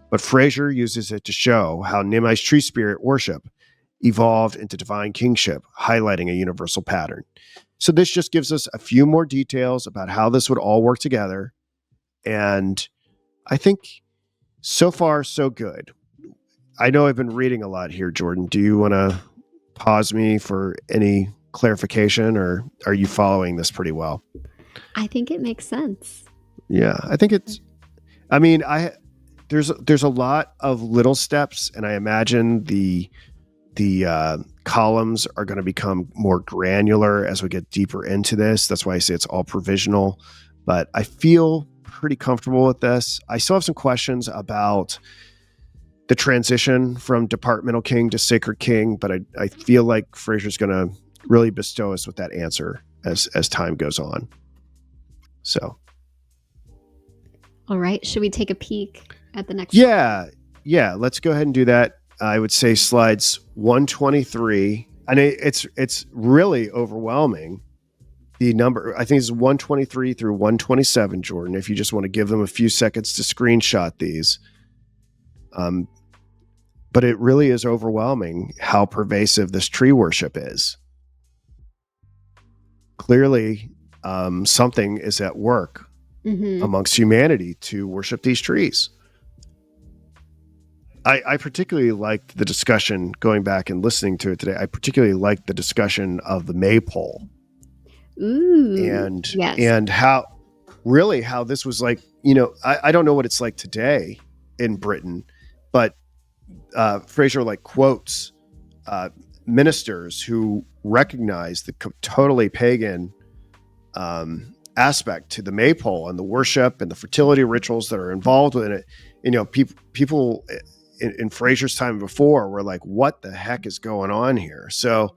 But Frazer uses it to show how Nimai's tree spirit worship evolved into divine kingship, highlighting a universal pattern. So this just gives us a few more details about how this would all work together. And I think so far, so good. I know I've been reading a lot here, Jordan. Do you want to pause me for any clarification, or are you following this pretty well? I think it makes sense. Yeah, I think there's a lot of little steps, and I imagine the columns are going to become more granular as we get deeper into this. That's why I say it's all provisional, but I feel pretty comfortable with this. I still have some questions about the transition from departmental king to sacred king, but I feel like Frazer's going to really bestow us with that answer as time goes on. So, all right, should we take a peek at the next? Yeah, let's go ahead and do that. I would say slides 123, and it's really overwhelming. The number, I think, is 123 through 127, Jordan, if you just want to give them a few seconds to screenshot these. But it really is overwhelming how pervasive this tree worship is. Clearly, something is at work amongst humanity to worship these trees. I particularly liked the discussion, going back and listening to it today, I particularly liked the discussion of the maypole. Ooh, and how this was like, I don't know what it's like today in Britain, but Frazer quotes ministers who recognize the totally pagan aspect to the maypole and the worship and the fertility rituals that are involved in it. People in Frazer's time before were like, what the heck is going on here? So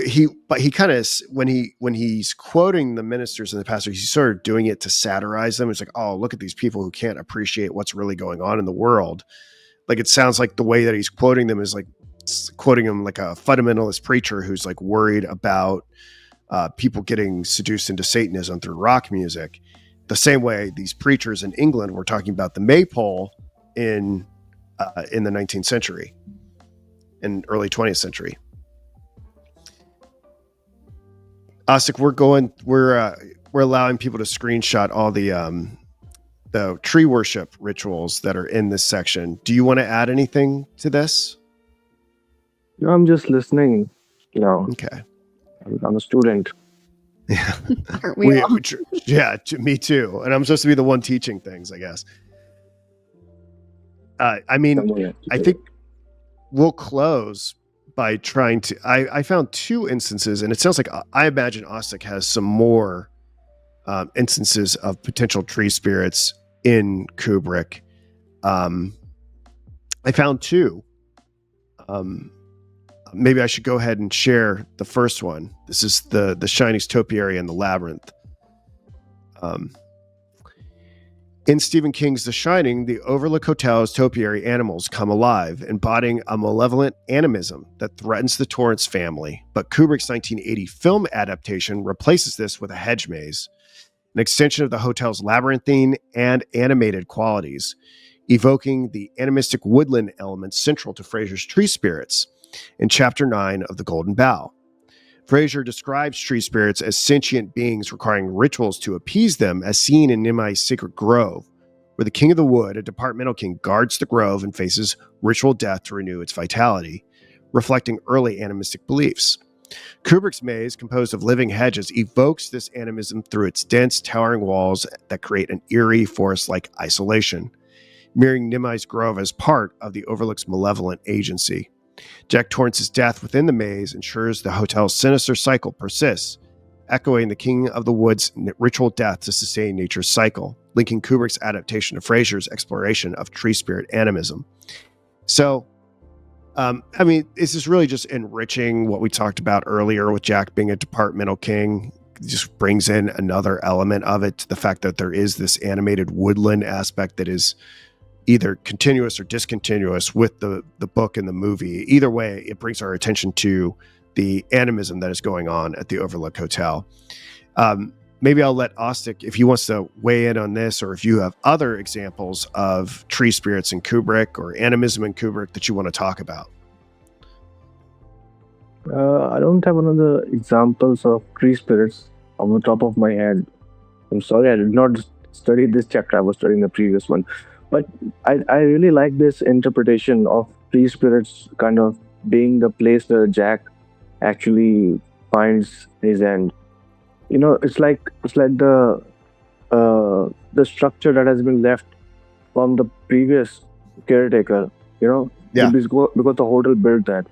he kind of, when he's quoting the ministers and the pastors, he's sort of doing it to satirize them. It's like, oh, look at these people who can't appreciate what's really going on in the world. Like, it sounds like the way that he's quoting them is like quoting them like a fundamentalist preacher who's like worried about people getting seduced into Satanism through rock music. The same way these preachers in England were talking about the maypole in the 19th century and early 20th century. Asik, we're allowing people to screenshot all the tree worship rituals that are in this section. Do you want to add anything to this? I'm just listening. No, Okay. I'm a student. Yeah. Aren't we all? Me too. And I'm supposed to be the one teaching things, I guess. I mean, I think we'll close by trying to. I found two instances, and it sounds like I imagine Ostic has some more instances of potential tree spirits in Kubrick. I found two. Maybe I should go ahead and share the first one. This is the Shiny's Topiary and the Labyrinth. In Stephen King's The Shining, the Overlook Hotel's topiary animals come alive, embodying a malevolent animism that threatens the Torrance family. But Kubrick's 1980 film adaptation replaces this with a hedge maze, an extension of the hotel's labyrinthine and animated qualities, evoking the animistic woodland elements central to Frazer's tree spirits in Chapter 9 of The Golden Bough. Frazer describes tree spirits as sentient beings requiring rituals to appease them, as seen in Nimai's sacred grove, where the king of the wood, a departmental king, guards the grove and faces ritual death to renew its vitality, reflecting early animistic beliefs. Kubrick's maze, composed of living hedges, evokes this animism through its dense, towering walls that create an eerie, forest-like isolation, mirroring Nimai's grove as part of the Overlook's malevolent agency. Jack Torrance's death within the maze ensures the hotel's sinister cycle persists, echoing the King of the Woods' ritual death to sustain nature's cycle, linking Kubrick's adaptation to Frazer's exploration of tree spirit animism. So, I mean, this is really just enriching what we talked about earlier with Jack being a departmental king. It just brings in another element of it, the fact that there is this animated woodland aspect that is either continuous or discontinuous with the book and the movie. Either way, it brings our attention to the animism that is going on at the Overlook Hotel. Maybe I'll let Ostic, if he wants to weigh in on this, or if you have other examples of tree spirits in Kubrick or animism in Kubrick that you want to talk about. I don't have another examples of tree spirits on the top of my head. I'm sorry, I did not study this chapter. I was studying the previous one. But I really like this interpretation of tree spirits kind of being the place where Jack actually finds his end. You know, it's like the structure that has been left from the previous caretaker. You know, Yeah. because the hotel built that.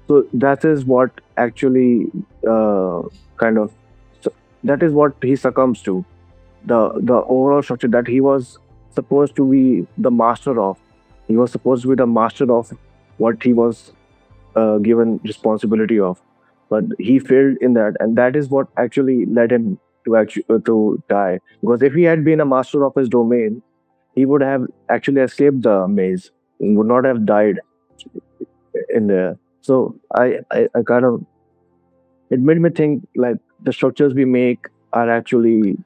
So that is what actually that is what he succumbs to. The overall structure that he was supposed to be the master of. He was supposed to be the master of what he was given responsibility of, but he failed in that, and that is what actually led him to die. Because if he had been a master of his domain, he would have actually escaped the maze and would not have died in there. So I kind of, it made me think like the structures we make are actually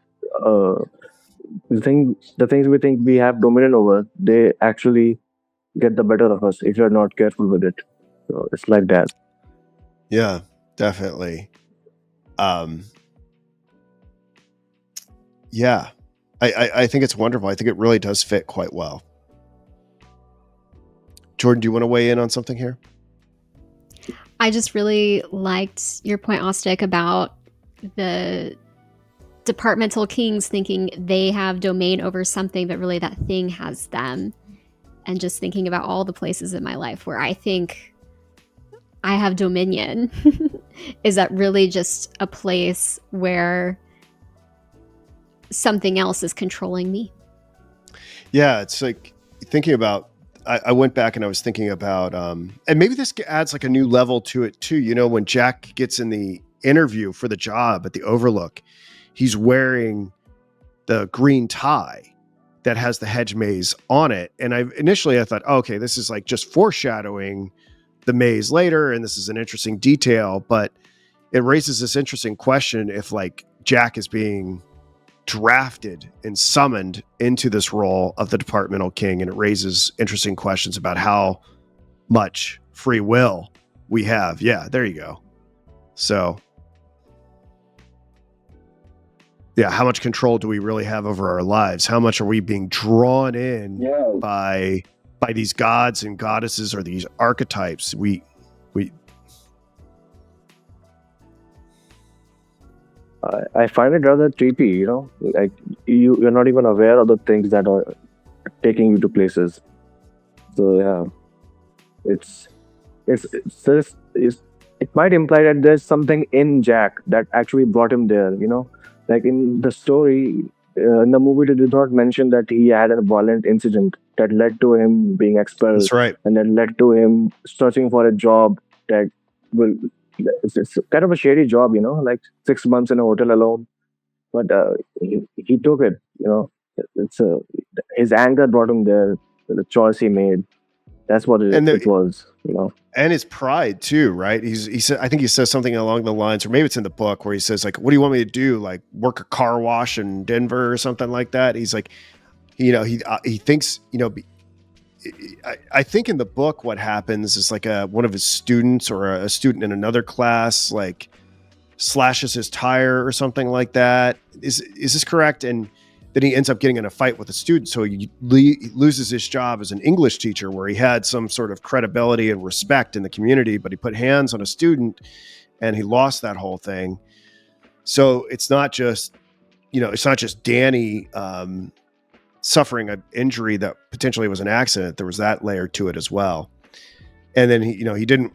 the things we think we have dominion over, they actually get the better of us if you're not careful with it. So it's like that. Yeah, definitely. Yeah, I think it's wonderful. I think it really does fit quite well. Jordan, do you want to weigh in on something here? I just really liked your point, Ostic, about the departmental kings thinking they have domain over something, but really that thing has them. And just thinking about all the places in my life where I think I have dominion. Is that really just a place where something else is controlling me? Yeah, it's like thinking about, I went back and I was thinking about, and maybe this adds like a new level to it too. You know, when Jack gets in the interview for the job at the Overlook, he's wearing the green tie that has the hedge maze on it. And initially I thought, oh, okay, this is like just foreshadowing the maze later. And this is an interesting detail, but it raises this interesting question if like Jack is being drafted and summoned into this role of the departmental king. And it raises interesting questions about how much free will we have. Yeah, there you go. So yeah, how much control do we really have over our lives? How much are we being drawn in by these gods and goddesses or these archetypes? I find it rather creepy. Like you're not even aware of the things that are taking you to places. So yeah, it's it might imply that there's something in Jack that actually brought him there. Like in the story, in the movie, they did not mention that he had a violent incident that led to him being expelled, That's right. and that led to him searching for a job that will. It's kind of a shady job, like 6 months in a hotel alone. But he took it. It's his anger brought him there. The choice he made. That's what And it was. and his pride too, right? He said, I think he says something along the lines, or maybe it's in the book, where he says like, "What do you want me to do? Like work a car wash in Denver or something like that?" He's like, he thinks, I think in the book what happens is like one of his students or a student in another class like slashes his tire or something like that. Is this correct? And then he ends up getting in a fight with a student, so he loses his job as an English teacher, where he had some sort of credibility and respect in the community, but he put hands on a student, and he lost that whole thing. So it's not just Danny suffering an injury that potentially was an accident. There was that layer to it as well. And then he didn't.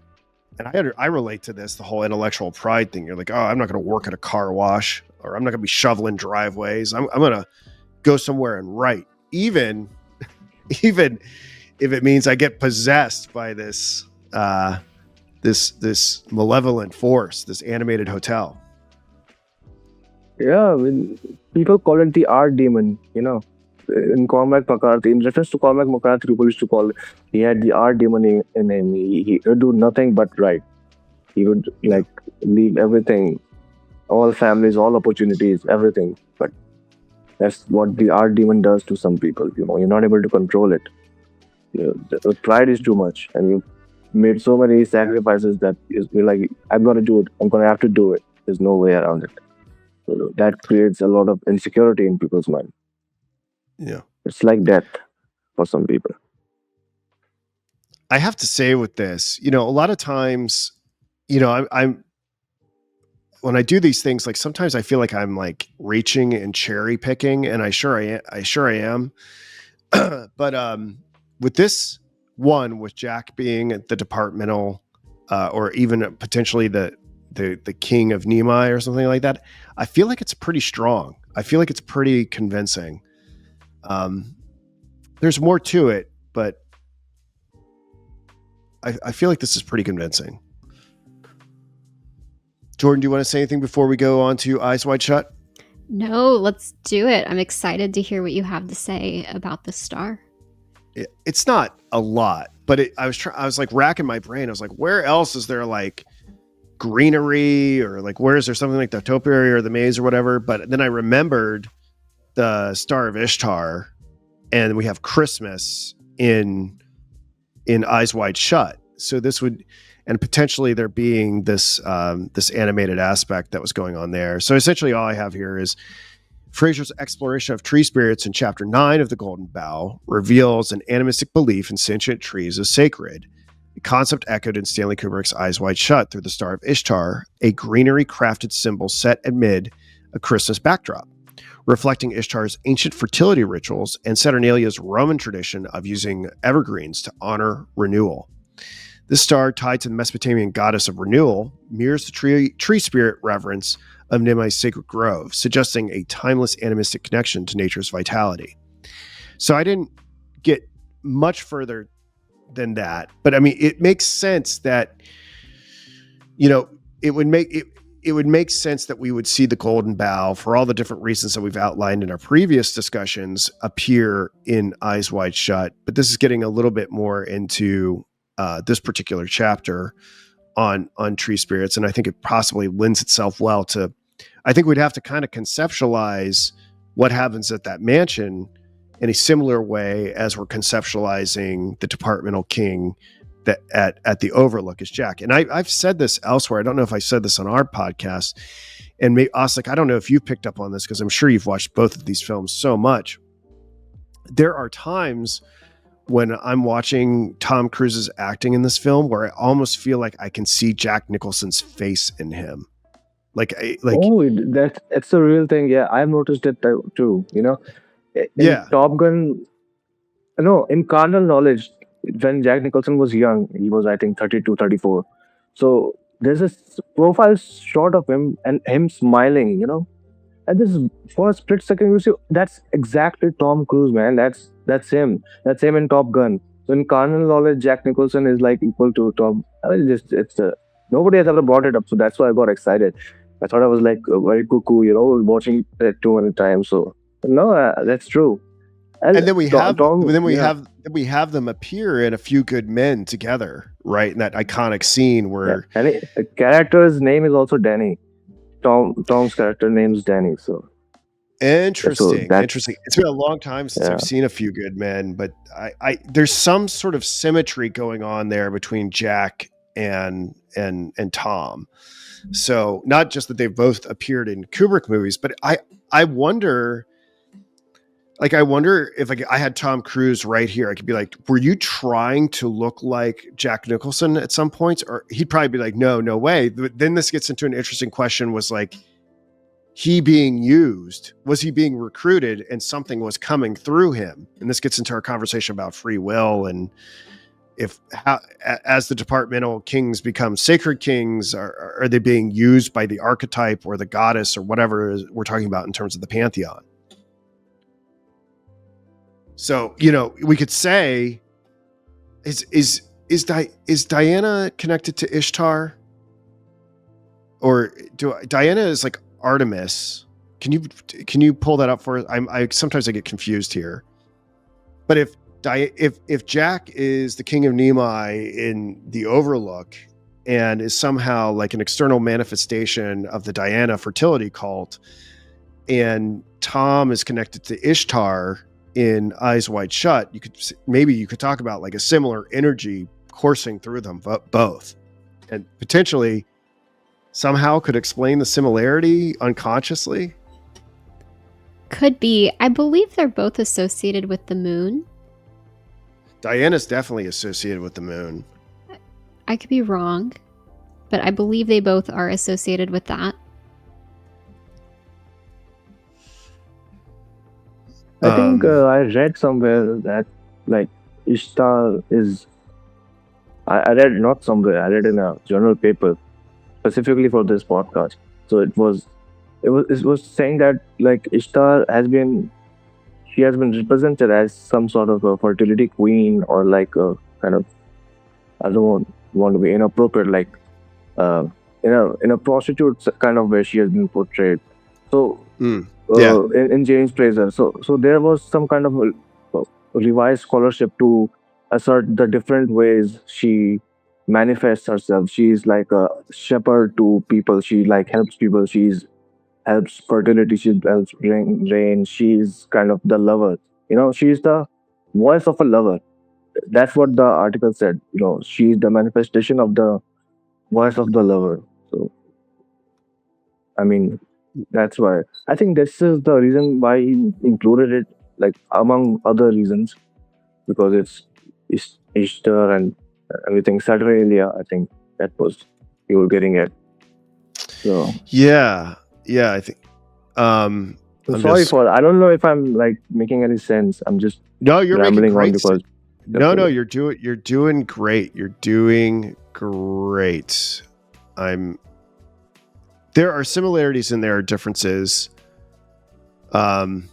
And I relate to this, the whole intellectual pride thing. You're like, oh, I'm not going to work at a car wash, or I'm not going to be shoveling driveways. I'm going to go somewhere and write, even if it means I get possessed by this this malevolent force, this animated hotel. Yeah, I mean, people call it the art demon. In Cormac McCarthy, in reference to Cormac McCarthy, people used to call he had the art demon in him. He would do nothing but write. He would like leave everything, all families, all opportunities, everything. But that's what the art demon does to some people. You're not able to control it. The pride is too much, and you made so many sacrifices that you're like, I'm gonna do it. I'm gonna have to do it. There's no way around it. So that creates a lot of insecurity in people's mind. Yeah. It's like death for some people. I have to say with this, a lot of times, I'm when I do these things, like sometimes I feel like I'm like reaching and cherry picking, and I sure I am. But with this one, with Jack being the departmental, or even potentially the king of Nemai or something like that, I feel like it's pretty strong. I feel like it's pretty convincing. There's more to it, but I feel like this is pretty convincing. Jordan, do you want to say anything before we go on to Eyes Wide Shut? No, let's do it. I'm excited to hear what you have to say about the star. It's not a lot, but I was like racking my brain. I was like, where else is there like greenery, or like where is there something like the topiary or the maze or whatever? But then I remembered the Star of Ishtar, and we have Christmas in Eyes Wide Shut. So this would, and potentially there being this this animated aspect that was going on there. So essentially all I have here is Frazer's exploration of tree spirits in Chapter 9 of The Golden Bough reveals an animistic belief in sentient trees as sacred, a concept echoed in Stanley Kubrick's Eyes Wide Shut through the Star of Ishtar, a greenery-crafted symbol set amid a Christmas backdrop, reflecting Ishtar's ancient fertility rituals and Saturnalia's Roman tradition of using evergreens to honor renewal. This star, tied to the Mesopotamian goddess of renewal, mirrors the tree spirit reverence of Nemai's sacred grove, suggesting a timeless animistic connection to nature's vitality. So I didn't get much further than that, but I mean, it makes sense that, it would make sense that we would see the Golden Bough, for all the different reasons that we've outlined in our previous discussions, appear in Eyes Wide Shut. But this is getting a little bit more into this particular chapter on tree spirits, and I think it possibly lends itself well to. I think we'd have to kind of conceptualize what happens at that mansion in a similar way as we're conceptualizing the departmental king that at the Overlook as Jack. And I've said this elsewhere. I don't know if I said this on our podcast. And Oslik, I don't know if you picked up on this, because I'm sure you've watched both of these films so much. There are times when I'm watching Tom Cruise's acting in this film where I almost feel like I can see Jack Nicholson's face in him. That's a real thing. Yeah, I've noticed it too. In Yeah. Top Gun, no, in Carnal Knowledge, when Jack Nicholson was young, he was, I think, 32, 34. So there's a profile shot of him and him smiling, And this is for a split second, you see, that's exactly Tom Cruise, man. That's him. That's him in Top Gun. So in Carnal Knowledge, Jack Nicholson is like equal to Tom. I mean, nobody has ever brought it up, so that's why I got excited. I thought I was like very cuckoo, watching it too many times. So no, that's true. And then we have Tom, yeah. we have them appear in A Few Good Men together, right? In that iconic scene where And the character's name is also Danny. Tom's character name's Danny. So interesting. It's been a long time since I've seen A Few Good Men, but I there's some sort of symmetry going on there between Jack and Tom. So not just that they've both appeared in Kubrick movies, but I wonder. Like, I wonder if I had Tom Cruise right here, I could be like, were you trying to look like Jack Nicholson at some points? Or he'd probably be like, no way. But then this gets into an interesting question, was like, he being used, was he being recruited and something was coming through him? And this gets into our conversation about free will and as the departmental kings become sacred kings, are they being used by the archetype or the goddess or whatever we're talking about in terms of the pantheon? So, we could say, is Diana connected to Ishtar? Or Diana is like Artemis. Can you pull that up for us? I sometimes I get confused here. But if Jack is the king of Nemai in the Overlook and is somehow like an external manifestation of the Diana fertility cult, and Tom is connected to Ishtar in Eyes Wide Shut, you could talk about like a similar energy coursing through them both, and potentially somehow could explain the similarity unconsciously. Could be. I believe they're both associated with the moon. Diana's definitely associated with the moon. I could be wrong, but I believe they both are associated with that. I think I read somewhere that like Ishtar is. I read not somewhere. I read in a journal paper specifically for this podcast. So it was saying that like Ishtar has been represented as some sort of a fertility queen or like a kind of, I don't want to be inappropriate, like in a prostitute kind of way she has been portrayed. So. In James Frazer. So there was some kind of a revised scholarship to assert the different ways she manifests herself. She's like a shepherd to people. She like helps people. Helps fertility. She helps rain. She's kind of the lover. She's the voice of a lover. That's what the article said. She's the manifestation of the voice of the lover. So, I mean, that's why I think this is the reason why he included it, like among other reasons, because it's Easter and everything. Saturnalia, I think that was you were getting at. So yeah, I think. I don't know if I'm like making any sense. I'm just you're rambling making on because you're doing great. You're doing great. There are similarities and there are differences. I'll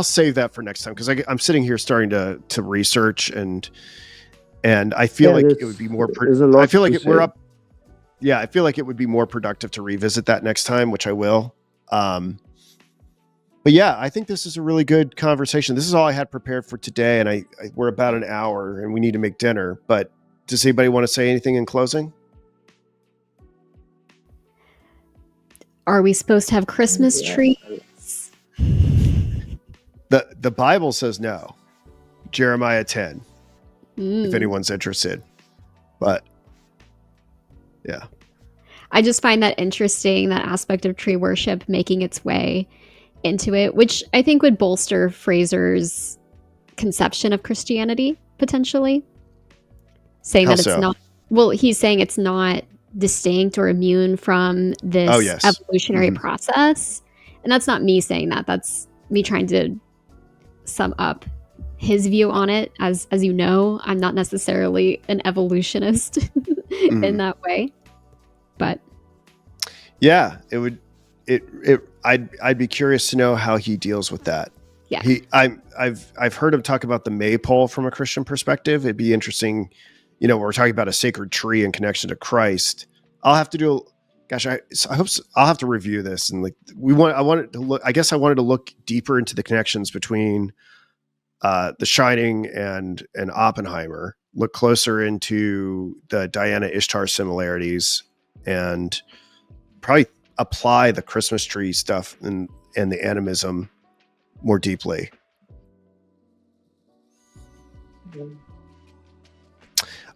save that for next time because I'm sitting here starting to research and I feel like it would be more. I feel like we're up. Yeah, I feel like it would be more productive to revisit that next time, which I will. But yeah, I think this is a really good conversation. This is all I had prepared for today, and we're about an hour, and we need to make dinner. But does anybody want to say anything in closing? Are we supposed to have Christmas trees? The Bible says no. Jeremiah 10. If anyone's interested. But yeah. I just find that interesting, that aspect of tree worship making its way into it, which I think would bolster Frazer's conception of Christianity, potentially. Saying that it's not Well, he's saying it's not distinct or immune from Oh, this yes. evolutionary Mhm. process. And that's not me saying that. That's me trying to sum up his view on it. As you know, I'm not necessarily an evolutionist in Mhm. that way. But Yeah, I'd be curious to know how he deals with that. yeah. I've heard him talk about the maypole from a Christian perspective. It'd be interesting, we're talking about a sacred tree in connection to Christ. I'll have to do gosh, I hope I'll have to review this, and I wanted to look, I guess I wanted to look deeper into the connections between The Shining and Oppenheimer, look closer into the Diana Ishtar similarities, and probably apply the Christmas tree stuff and the animism more deeply.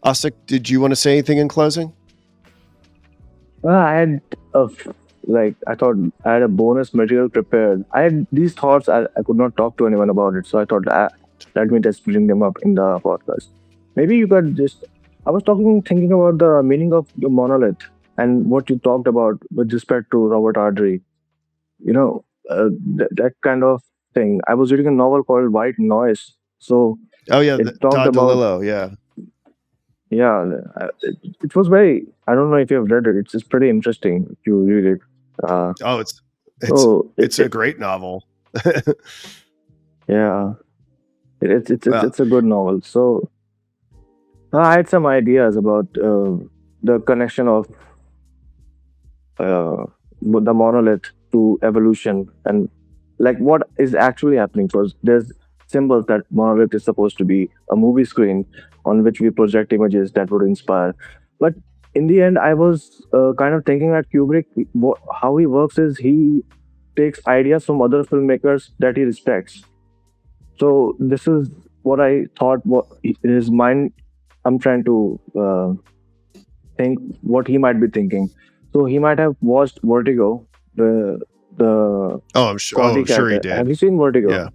Osik, did you want to say anything in closing? I had I thought I had a bonus material prepared. I had these thoughts. I could not talk to anyone about it, so I thought, let me just bring them up in the podcast. Maybe you could just. I was thinking about the meaning of the monolith and what you talked about with respect to Robert Ardrey. That kind of thing. I was reading a novel called White Noise. So Oh yeah, it talked Todd about, DeLillo. Yeah. yeah, it was very, I don't know if you've read it. It's pretty interesting if you read it. Oh, So it's a great novel. yeah, Well, it's a good novel. So I had some ideas about the connection of uh, the monolith to evolution and like what is actually happening. Because there's symbols that monolith is supposed to be a movie screen on which we project images that would inspire. But in the end, I was kind of thinking that Kubrick, how he works is he takes ideas from other filmmakers that he respects. So this is what I thought. What his mind? I'm trying to think what he might be thinking. So he might have watched Vertigo, the I'm Scotty sure he character. did. Have you seen Vertigo? Yeah.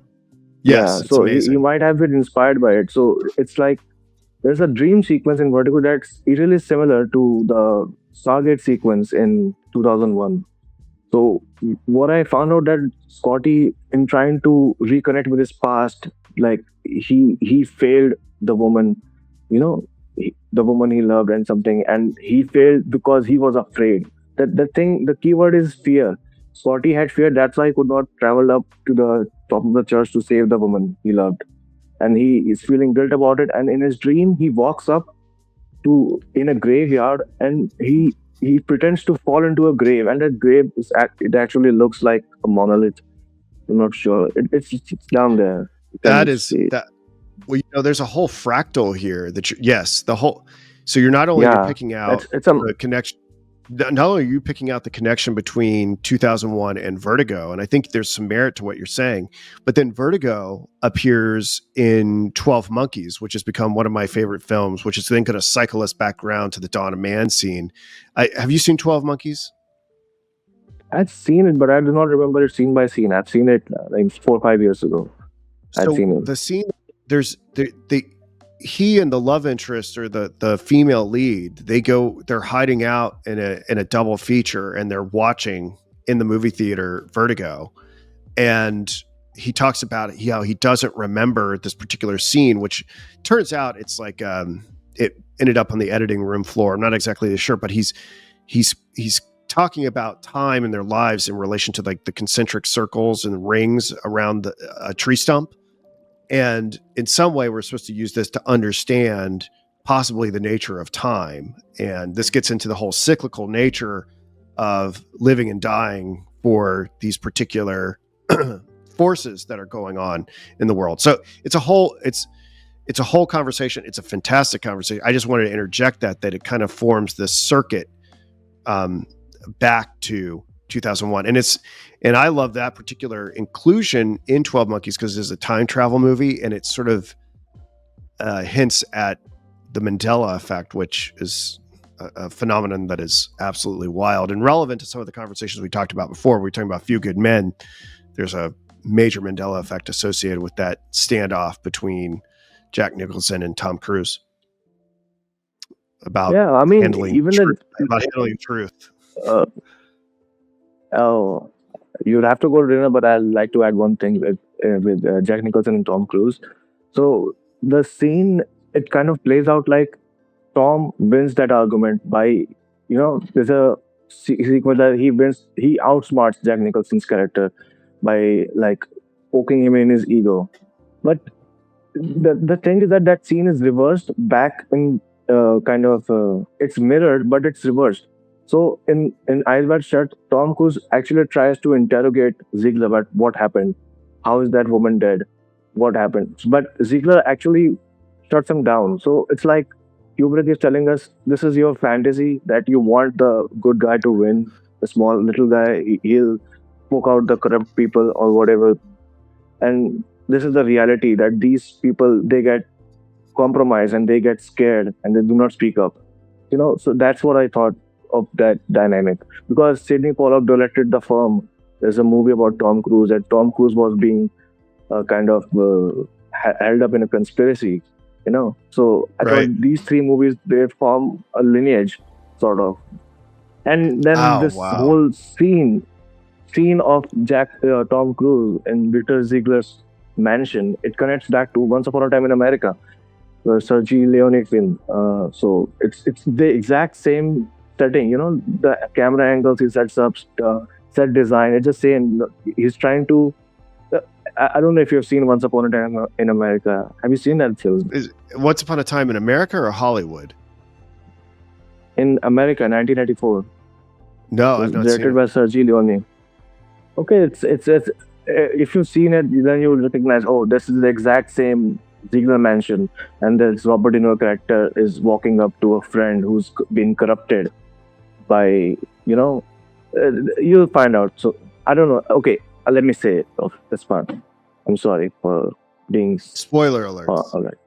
Yeah. Yes, it's So he amazing. might have been inspired by it. So it's like there's a dream sequence in Vertigo that's eerily similar to the Stargate sequence in 2001. So what I found out that Scotty, in trying to reconnect with his past, like he failed the woman, the woman he loved and something, and he failed because he was afraid. That the keyword is fear. Scotty had fear. That's why he could not travel up to the top of the church to save the woman he loved, and he is feeling guilt about it. And in his dream, he walks up to in a graveyard and he pretends to fall into a grave, and that grave it actually looks like a monolith. I'm not sure. It's down there. You That can is see. that. Well, there's a whole fractal here yes, the whole. So you're not only you're Yeah, picking out it's a the connection. Not only are you picking out the connection between 2001 and Vertigo, and I think there's some merit to what you're saying, but then Vertigo appears in 12 Monkeys, which has become one of my favorite films, which is then going to cycle us back around to the Dawn of Man scene. Have you seen 12 Monkeys? I've seen it, but I do not remember it scene by scene. I've seen it like 4 or 5 years ago. I've So seen it. the scene, he and the love interest or the female lead, they're hiding out in a double feature, and they're watching in the movie theater Vertigo, and he talks about how he doesn't remember this particular scene, which turns out it's like it ended up on the editing room floor. I'm not exactly sure, but he's talking about time in their lives in relation to like the concentric circles and rings around a tree stump. And in some way, we're supposed to use this to understand possibly the nature of time. And this gets into the whole cyclical nature of living and dying for these particular forces that are going on in the world. So it's a whole conversation. It's a fantastic conversation. I just wanted to interject that it kind of forms this circuit back to 2001, and I love that particular inclusion in 12 Monkeys because it's a time travel movie, and it sort of hints at the Mandela effect, which is a phenomenon that is absolutely wild and relevant to some of the conversations we talked about before. We were talking about Few Good Men. There's a major Mandela effect associated with that standoff between Jack Nicholson and Tom Cruise. about Yeah, I mean, handling even truth. the About handling truth. uh, oh, you'll have to go to dinner, but I'd like to add one thing with Jack Nicholson and Tom Cruise. So the scene, it kind of plays out like Tom wins that argument by, there's a sequence that he outsmarts Jack Nicholson's character by like poking him in his ego. But the thing is that that scene is reversed back in it's mirrored, but it's reversed. So in Eyes Wide Shut, Tom Cruise actually tries to interrogate Ziegler about what happened. How is that woman dead? What happened? But Ziegler actually shuts him down. So it's like Kubrick is telling us this is your fantasy that you want the good guy to win. The small little guy, he'll poke out the corrupt people or whatever. And this is the reality that these people, they get compromised and they get scared and they do not speak up. So that's what I thought of that dynamic. Because Sidney Pollack directed The Firm. There's a movie about Tom Cruise, and Tom Cruise was being held up in a conspiracy. So I Right. thought these three movies, they form a lineage, sort of. And then Oh, this wow. whole scene of Tom Cruise in Victor Ziegler's mansion, it connects back to Once Upon a Time in America, the Sergio Leone film. So it's the exact same setting. The camera angles he sets up, set design. It's just saying he's trying to. I don't know if you've seen Once Upon a Time in America. Have you seen that film? Is Once Upon a Time in America or Hollywood? In America, 1994. No, I've not seen Directed it. by Sergio Leone. Okay, it's if you've seen it, then you'll recognize. Oh, this is the exact same Ziegler mansion, and this Robert De Niro character is walking up to a friend who's been corrupted by, you'll find out. So I don't know. Okay, let me say it. Oh, that's fine. I'm sorry for being. Spoiler alert. All right.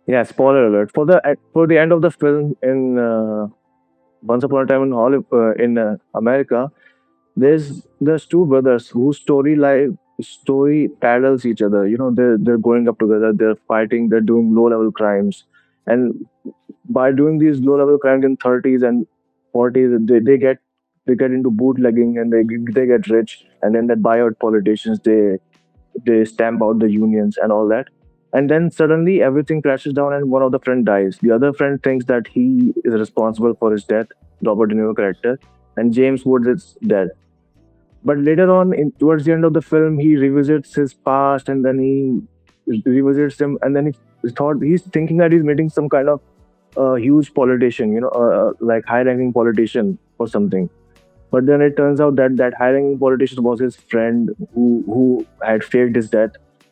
Yeah, spoiler alert for the end of the film in Once Upon a Time in Hollywood, in America. There's two brothers whose story parallels each other. They're growing up together. They're fighting. They're doing low level crimes, and by doing these low level crimes in 30s and 40s, they get into bootlegging and they get rich, and then they buy out politicians. They stamp out the unions and all that. And then suddenly everything crashes down and one of the friend dies. The other friend thinks that he is responsible for his death, Robert De Niro character, and James Woods is dead. But later on, towards the end of the film, he revisits his past, and then he revisits him, and then he's thinking that he's meeting some kind of huge politician, like high-ranking politician or something. But then it turns out that that high-ranking politician was his friend who had faked his death,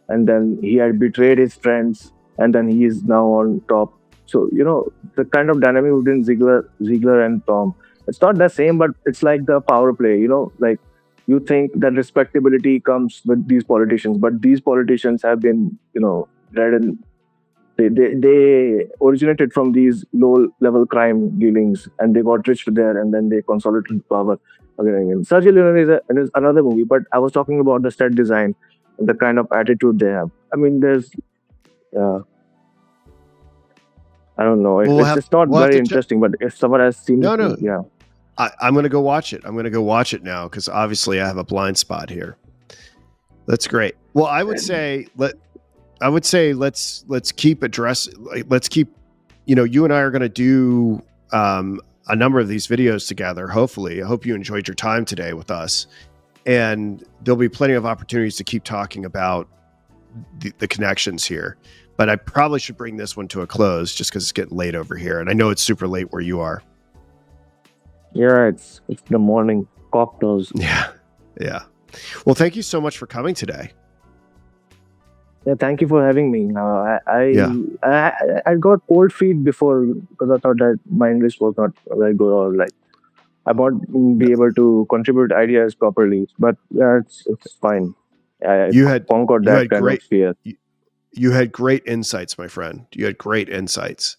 and then he had betrayed his friends, and then he is now on top. So the kind of dynamic between Ziegler and Tom. It's not the same, but it's like the power play. Like you think that respectability comes with these politicians, but these politicians have been dead, and they originated from these low level crime dealings, and they got rich there, and then they consolidated power again and again. Sergio Leone is another movie, but I was talking about the set design and the kind of attitude they have. I mean, there's I don't know. It's not very interesting, but if someone has seen it, yeah. I'm going to go watch it. I'm going to go watch it now because obviously I have a blind spot here. That's great. Well, I would say let's keep let's keep, you and I are going to do a number of these videos together. Hopefully, I hope you enjoyed your time today with us, and there'll be plenty of opportunities to keep talking about the connections here. But I probably should bring this one to a close just because it's getting late over here, and I know it's super late where you are. Yeah, it's the morning cocktails. Yeah. Well, thank you so much for coming today. Yeah, thank you for having me. I got cold feet before because I thought that my English was not very good, or like I won't be able to contribute ideas properly. But yeah, it's fine. You had conquered that kind of fear. You had great insights, my friend. You had great insights.